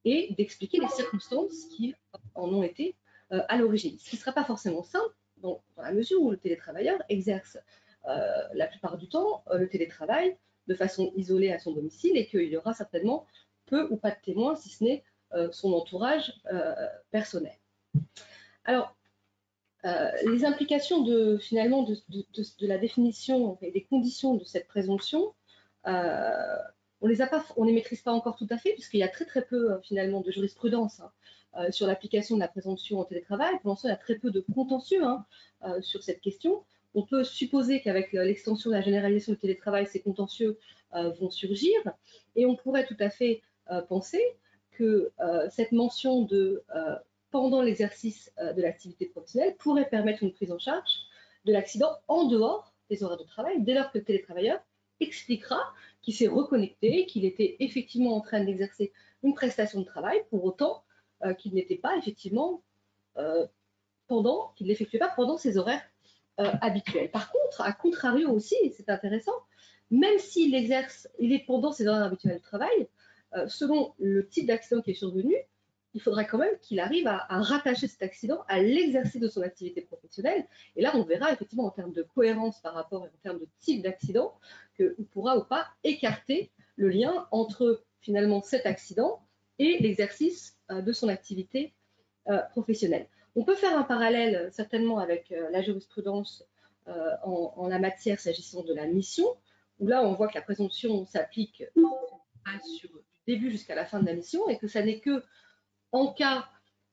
et d'expliquer les circonstances qui en ont été à l'origine. Ce qui ne sera pas forcément simple dans la mesure où le télétravailleur exerce la plupart du temps le télétravail de façon isolée à son domicile et qu'il y aura certainement peu ou pas de témoins, si ce n'est son entourage personnel. Alors, les implications finalement de la définition et des conditions de cette présomption, on ne les maîtrise pas encore tout à fait, puisqu'il y a très peu finalement de jurisprudence sur l'application de la présomption en télétravail. Pour l'instant, il y a très peu de contentieux sur cette question. On peut supposer qu'avec l'extension de la généralisation du télétravail, ces contentieux vont surgir, et on pourrait tout à fait penser que cette mention de pendant l'exercice de l'activité professionnelle pourrait permettre une prise en charge de l'accident en dehors des horaires de travail, dès lors que le télétravailleur expliquera qu'il s'est reconnecté, qu'il était effectivement en train d'exercer une prestation de travail, pour autant qu'il n'était pas effectivement qu'il ne l'effectuait pas pendant ses horaires habituels. Par contre, à contrario aussi, et c'est intéressant, même s'il exerce, il est pendant ses horaires habituels de travail, selon le type d'accident qui est survenu, il faudra quand même qu'il arrive à rattacher cet accident à l'exercice de son activité professionnelle. Et là, on verra effectivement en termes de cohérence par rapport et en termes de type d'accident qu'on pourra ou pas écarter le lien entre finalement cet accident et l'exercice de son activité professionnelle. On peut faire un parallèle certainement avec la jurisprudence en la matière s'agissant de la mission, où là on voit que la présomption s'applique sur du début jusqu'à la fin de la mission et que ça n'est que en cas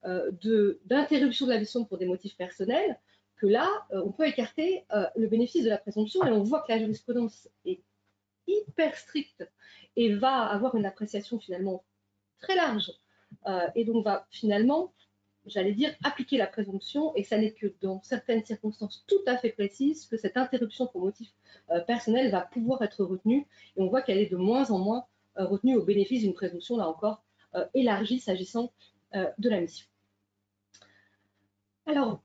d'interruption de la mission pour des motifs personnels que là on peut écarter le bénéfice de la présomption et on voit que la jurisprudence est hyper stricte et va avoir une appréciation finalement très large et donc va finalement, j'allais dire, appliquer la présomption, et ça n'est que dans certaines circonstances tout à fait précises que cette interruption pour motif personnel va pouvoir être retenue, et on voit qu'elle est de moins en moins retenue au bénéfice d'une présomption, là encore, élargie s'agissant de la mission. Alors,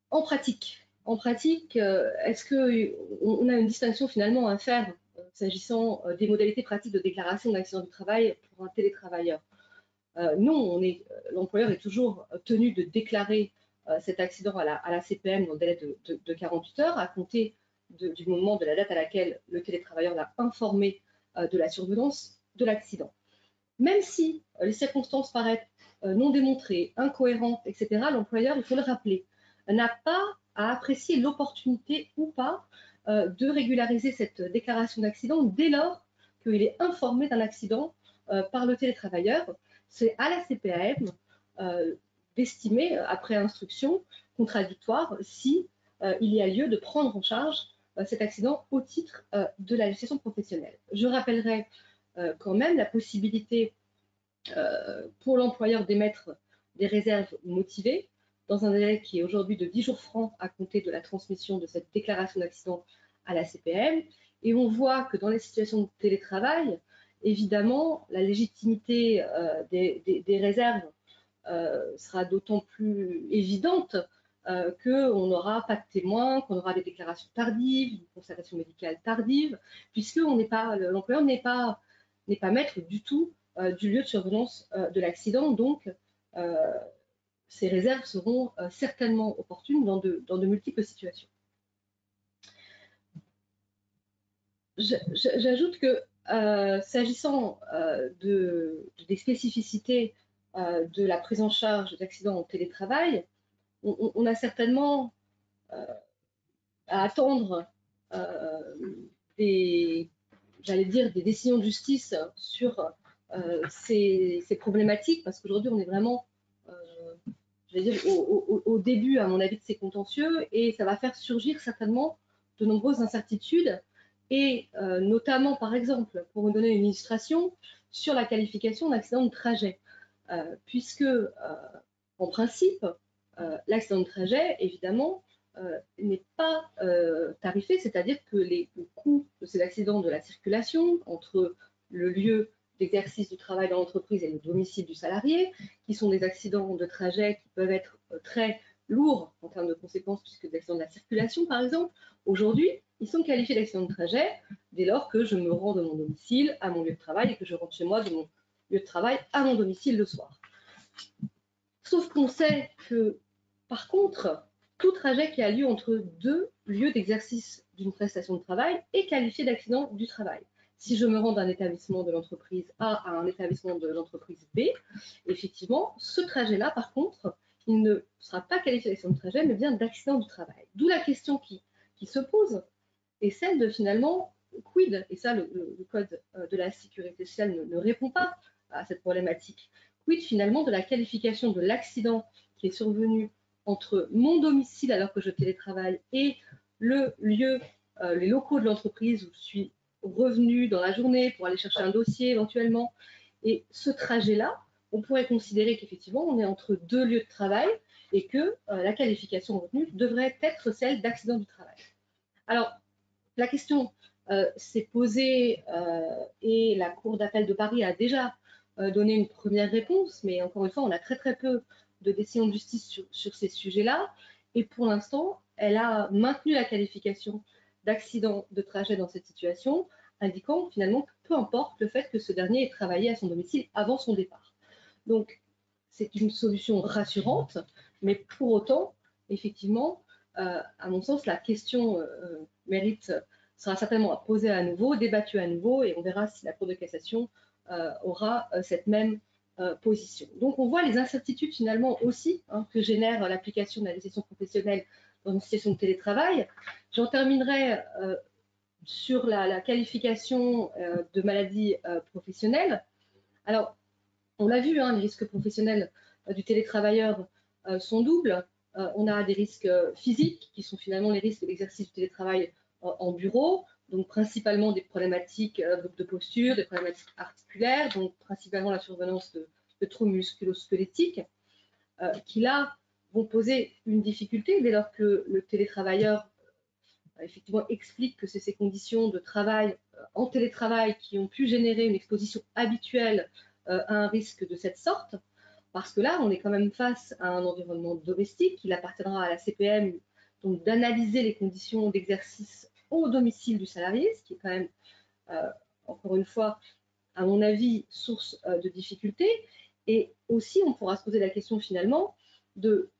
en pratique, est-ce qu'on a une distinction finalement à faire s'agissant des modalités pratiques de déclaration d'accident du travail pour un télétravailleur? Non, l'employeur est toujours tenu de déclarer cet accident à la CPM dans le délai de 48 heures à compter du moment de la date à laquelle le télétravailleur l'a informé de la survenance de l'accident. Même si les circonstances paraissent non démontrées, incohérentes, etc., l'employeur, il faut le rappeler, n'a pas à apprécier l'opportunité ou pas de régulariser cette déclaration d'accident dès lors qu'il est informé d'un accident par le télétravailleur. C'est à la CPAM d'estimer, après instruction contradictoire, si il y a lieu de prendre en charge cet accident au titre de la législation professionnelle. Je rappellerai quand même la possibilité pour l'employeur d'émettre des réserves motivées dans un délai qui est aujourd'hui de 10 jours francs à compter de la transmission de cette déclaration d'accident à la CPM. Et on voit que dans les situations de télétravail, évidemment, la légitimité des réserves sera d'autant plus évidente qu'on n'aura pas de témoins, qu'on aura des déclarations tardives, une constatation médicale tardive, puisque l'employeur n'est pas maître du tout du lieu de survenance de l'accident. Donc, ces réserves seront certainement opportunes dans de multiples situations. J'ajoute que s'agissant des spécificités de la prise en charge d'accidents en télétravail, on a certainement à attendre des décisions de justice sur ces problématiques, parce qu'aujourd'hui on est vraiment au début, à mon avis, de ces contentieux, et ça va faire surgir certainement de nombreuses incertitudes, et notamment, par exemple, pour vous donner une illustration, sur la qualification d'accident de trajet, puisque, en principe, l'accident de trajet, évidemment, n'est pas tarifé, c'est-à-dire que le coût de ces accidents de la circulation entre le lieu d'exercice du travail dans l'entreprise et le domicile du salarié, qui sont des accidents de trajet qui peuvent être très lourds en termes de conséquences, puisque des accidents de la circulation, par exemple, aujourd'hui, ils sont qualifiés d'accidents de trajet dès lors que je me rends de mon domicile à mon lieu de travail et que je rentre chez moi de mon lieu de travail à mon domicile le soir. Sauf qu'on sait que, par contre, tout trajet qui a lieu entre deux lieux d'exercice d'une prestation de travail est qualifié d'accident du travail. Si je me rends d'un établissement de l'entreprise A à un établissement de l'entreprise B, effectivement, ce trajet-là, par contre, il ne sera pas qualifié d'accident de trajet, mais bien d'accident du travail. D'où la question qui se pose est celle de finalement, quid, et ça le Code de la sécurité sociale ne répond pas à cette problématique, quid finalement de la qualification de l'accident qui est survenu entre mon domicile alors que je télétravaille et le lieu, les locaux de l'entreprise où je suis revenu dans la journée pour aller chercher un dossier éventuellement. Et ce trajet-là, on pourrait considérer qu'effectivement, on est entre deux lieux de travail et que la qualification retenue devrait être celle d'accident du travail. Alors, la question s'est posée et la Cour d'appel de Paris a déjà donné une première réponse, mais encore une fois, on a très très peu de décisions de justice sur ces sujets-là. Et pour l'instant, elle a maintenu la qualification d'accident de trajet dans cette situation, indiquant finalement que peu importe le fait que ce dernier ait travaillé à son domicile avant son départ. Donc, c'est une solution rassurante, mais pour autant, effectivement, à mon sens, la question sera certainement posée à nouveau, débattue à nouveau, et on verra si la Cour de cassation aura cette même position. Donc, on voit les incertitudes finalement aussi que génère l'application de la législation professionnelle dans une situation de télétravail. J'en terminerai sur la qualification de maladie professionnelle. Alors, on l'a vu, les risques professionnels du télétravailleur sont doubles. On a des risques physiques, qui sont finalement les risques d'exercice du télétravail en bureau, donc principalement des problématiques de posture, des problématiques articulaires, donc principalement la survenance de troubles musculo-squelettiques, qui là vont poser une difficulté dès lors que le télétravailleur effectivement explique que c'est ces conditions de travail en télétravail qui ont pu générer une exposition habituelle à un risque de cette sorte, parce que là, on est quand même face à un environnement domestique. Il appartiendra à la CPM donc d'analyser les conditions d'exercice au domicile du salarié, ce qui est quand même, encore une fois, à mon avis, source de difficultés. Et aussi, on pourra se poser la question finalement de,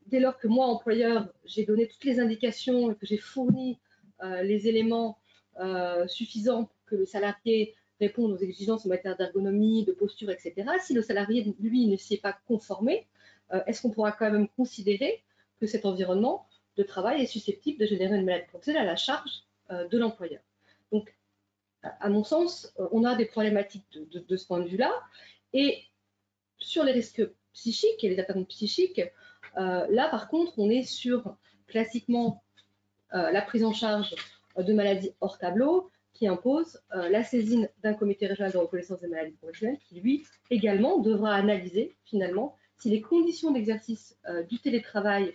dès lors que moi, employeur, j'ai donné toutes les indications et que j'ai fourni les éléments suffisants pour que le salarié réponde aux exigences en matière d'ergonomie, de posture, etc. Si le salarié, lui, ne s'y est pas conformé, est-ce qu'on pourra quand même considérer que cet environnement de travail est susceptible de générer une maladie professionnelle à la charge de l'employeur? Donc, à mon sens, on a des problématiques de ce point de vue-là. Et sur les risques psychiques et les atteintes psychiques, là, par contre, on est sur classiquement la prise en charge de maladies hors tableau qui impose la saisine d'un comité régional de reconnaissance des maladies professionnelles qui, lui, également devra analyser, finalement, si les conditions d'exercice du télétravail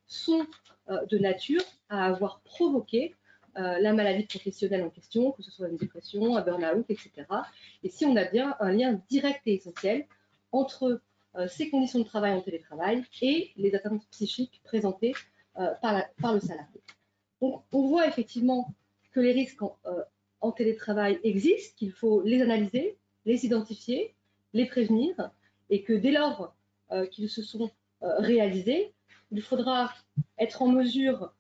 sont de nature à avoir provoqué la maladie professionnelle en question, que ce soit une dépression, un burn-out, etc. Et si on a bien un lien direct et essentiel entre ces conditions de travail en télétravail et les atteintes psychiques présentées par le salarié. Donc, on voit effectivement que les risques en télétravail existent, qu'il faut les analyser, les identifier, les prévenir, et que dès lors qu'ils se sont réalisés, il faudra être en mesure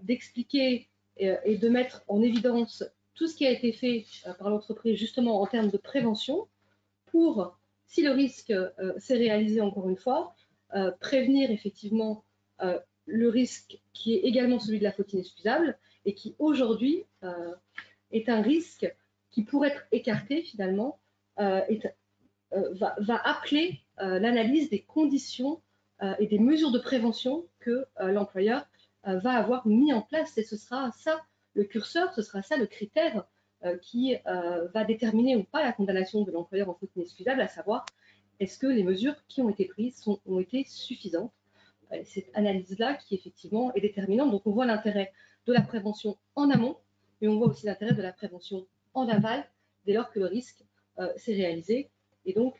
d'expliquer et de mettre en évidence tout ce qui a été fait par l'entreprise justement en termes de prévention pour, si le risque s'est réalisé encore une fois, prévenir effectivement le risque qui est également celui de la faute inexcusable et qui aujourd'hui est un risque qui, pour être écarté finalement, va appeler l'analyse des conditions et des mesures de prévention que l'employeur va avoir mis en place. Et ce sera ça le curseur, ce sera ça le critère qui va déterminer ou pas la condamnation de l'employeur en faute inexcusable, à savoir est-ce que les mesures qui ont été prises ont été suffisantes. Cette analyse-là qui effectivement est déterminante. Donc on voit l'intérêt de la prévention en amont, mais on voit aussi l'intérêt de la prévention en aval dès lors que le risque s'est réalisé. Et donc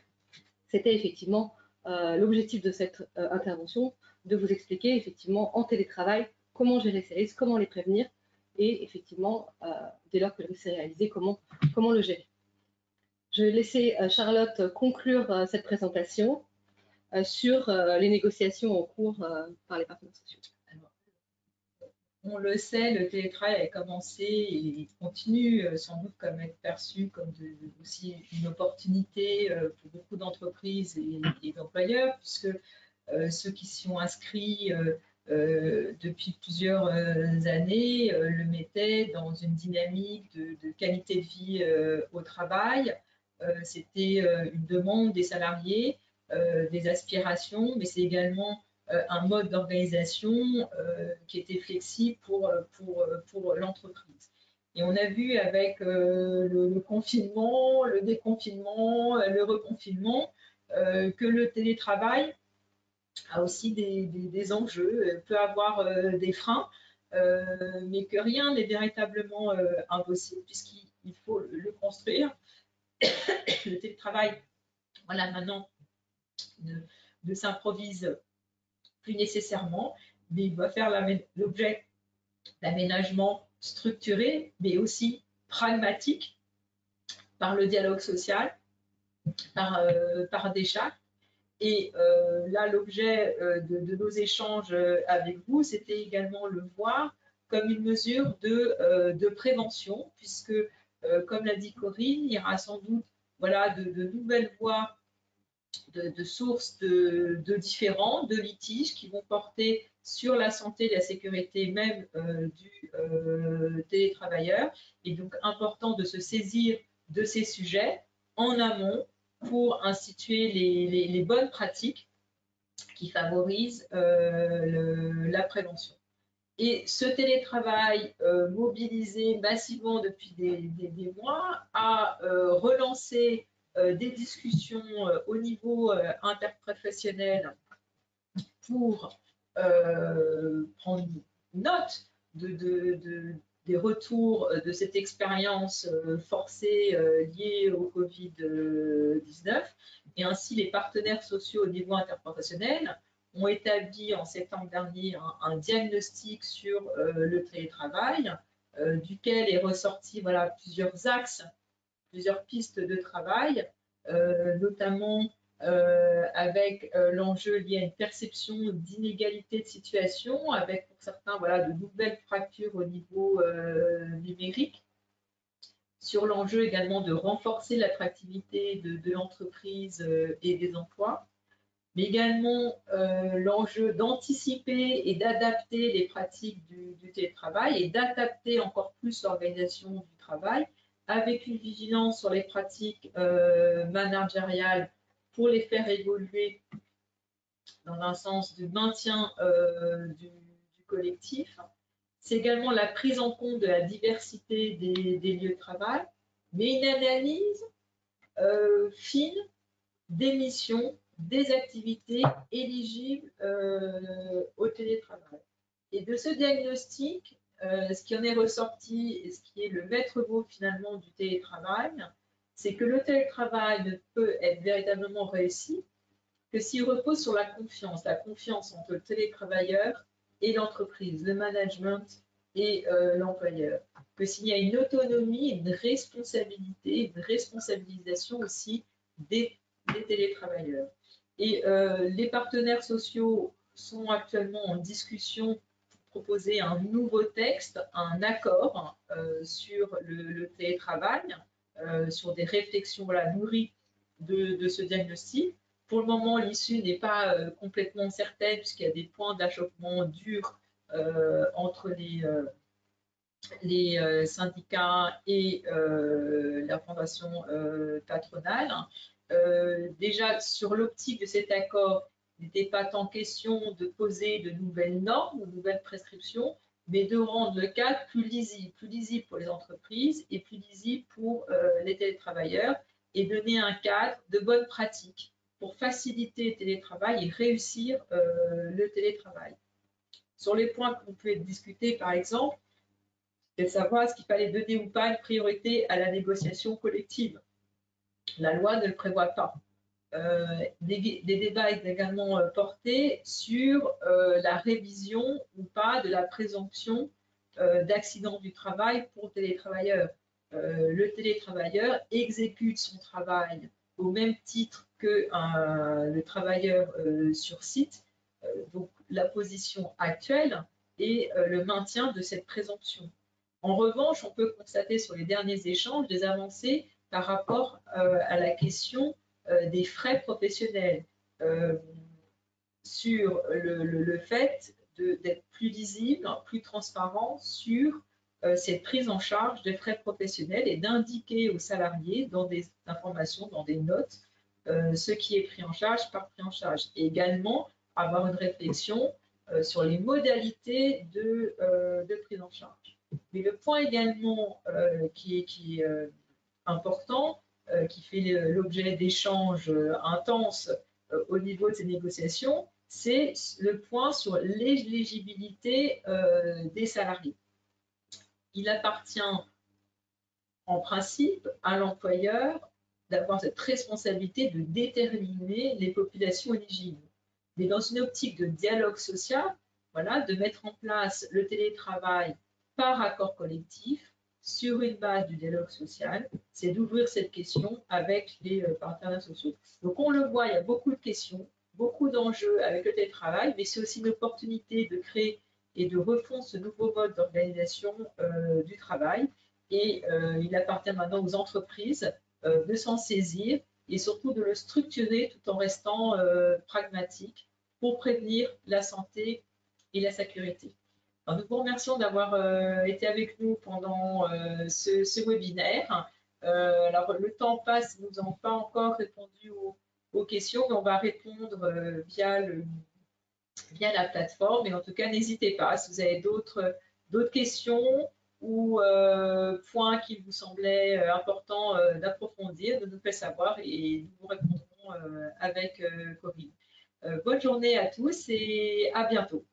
c'était effectivement l'objectif de cette intervention, de vous expliquer effectivement en télétravail comment gérer ces risques, comment les prévenir et effectivement dès lors que le risque s'est réalisé, comment le gérer. Je vais laisser Charlotte conclure cette présentation sur les négociations en cours par les partenaires sociaux. Alors, on le sait, le télétravail a commencé et continue sans doute comme être perçu comme aussi une opportunité pour beaucoup d'entreprises et d'employeurs, puisque ceux qui s'y ont inscrits depuis plusieurs années le mettaient dans une dynamique de qualité de vie au travail. C'était une demande des salariés, des aspirations, mais c'est également un mode d'organisation qui était flexible pour l'entreprise. Et on a vu avec le confinement, le déconfinement, le reconfinement, que le télétravail a aussi des enjeux, peut avoir des freins, mais que rien n'est véritablement impossible puisqu'il faut le construire. Le télétravail, voilà, maintenant, ne s'improvise plus nécessairement, mais il doit faire l'objet d'aménagements structurés, mais aussi pragmatiques par le dialogue social, par des chartes. Et là, l'objet de nos échanges avec vous, c'était également le voir comme une mesure de prévention, puisque, comme l'a dit Corinne, il y aura sans doute voilà, de nouvelles voies de sources de différends, de litiges qui vont porter sur la santé et la sécurité même du télétravailleur. Et donc, important de se saisir de ces sujets en amont pour instituer les bonnes pratiques qui favorisent la prévention. Et ce télétravail mobilisé massivement depuis des mois a relancé des discussions au niveau interprofessionnel pour prendre note des retours de cette expérience forcée liée au Covid-19. Et ainsi, les partenaires sociaux au niveau interprofessionnel ont établi en septembre dernier un diagnostic sur le télétravail, duquel est ressorti voilà, plusieurs axes, plusieurs pistes de travail, notamment avec l'enjeu lié à une perception d'inégalité de situation, avec pour certains voilà, de nouvelles fractures au niveau numérique, sur l'enjeu également de renforcer l'attractivité de l'entreprise et des emplois, mais également l'enjeu d'anticiper et d'adapter les pratiques du télétravail et d'adapter encore plus l'organisation du travail avec une vigilance sur les pratiques managériales pour les faire évoluer dans un sens de maintien du collectif. C'est également la prise en compte de la diversité des lieux de travail, mais une analyse fine des missions, des activités éligibles au télétravail. Et de ce diagnostic, ce qui en est ressorti et ce qui est le maître mot finalement du télétravail, c'est que le télétravail ne peut être véritablement réussi que s'il repose sur la confiance entre le télétravailleur et l'entreprise, le management et l'employeur. Que s'il y a une autonomie, une responsabilité, une responsabilisation aussi des télétravailleurs. Et les partenaires sociaux sont actuellement en discussion pour proposer un nouveau texte, un accord sur le télétravail, sur des réflexions voilà, nourries de ce diagnostic. Pour le moment, l'issue n'est pas complètement certaine puisqu'il y a des points d'achoppement durs entre les syndicats et la fondation patronale. Déjà, sur l'optique de cet accord, il n'était pas tant question de poser de nouvelles normes, de nouvelles prescriptions, mais de rendre le cadre plus lisible pour les entreprises et plus lisible pour les télétravailleurs et donner un cadre de bonnes pratiques pour faciliter le télétravail et réussir le télétravail. Sur les points qu'on peut discuter, par exemple, c'est de savoir est-ce qu'il fallait donner ou pas une priorité à la négociation collective. La loi ne le prévoit pas. Des débats également portés sur la révision ou pas de la présomption d'accident du travail pour le télétravailleur. Le télétravailleur exécute son travail au même titre que le travailleur sur site. Donc, la position actuelle est le maintien de cette présomption. En revanche, on peut constater sur les derniers échanges des avancées par rapport à la question des frais professionnels, sur le fait d'être plus lisible, plus transparent sur cette prise en charge des frais professionnels et d'indiquer aux salariés dans des informations, dans des notes, ce qui est pris en charge par pris en charge. Et également avoir une réflexion sur les modalités de prise en charge. Mais le point également qui est important, qui fait l'objet d'échanges intenses au niveau de ces négociations, c'est le point sur l'éligibilité des salariés. Il appartient en principe à l'employeur d'avoir cette responsabilité de déterminer les populations éligibles. mais dans une optique de dialogue social, voilà, de mettre en place le télétravail par accord collectif sur une base du dialogue social, c'est d'ouvrir cette question avec les partenaires sociaux. Donc on le voit, il y a beaucoup de questions, beaucoup d'enjeux avec le télétravail, mais c'est aussi une opportunité de créer et de refondre ce nouveau mode d'organisation du travail. Et il appartient maintenant aux entreprises de s'en saisir et surtout de le structurer tout en restant pragmatique pour prévenir la santé et la sécurité. Alors, nous vous remercions d'avoir été avec nous pendant ce webinaire. Alors, le temps passe, nous n'avons pas encore répondu aux questions, mais on va répondre via la plateforme. Et en tout cas, n'hésitez pas, si vous avez d'autres questions ou points qui vous semblaient importants d'approfondir, de nous faire savoir et nous vous répondrons avec Corinne. Bonne journée à tous et à bientôt.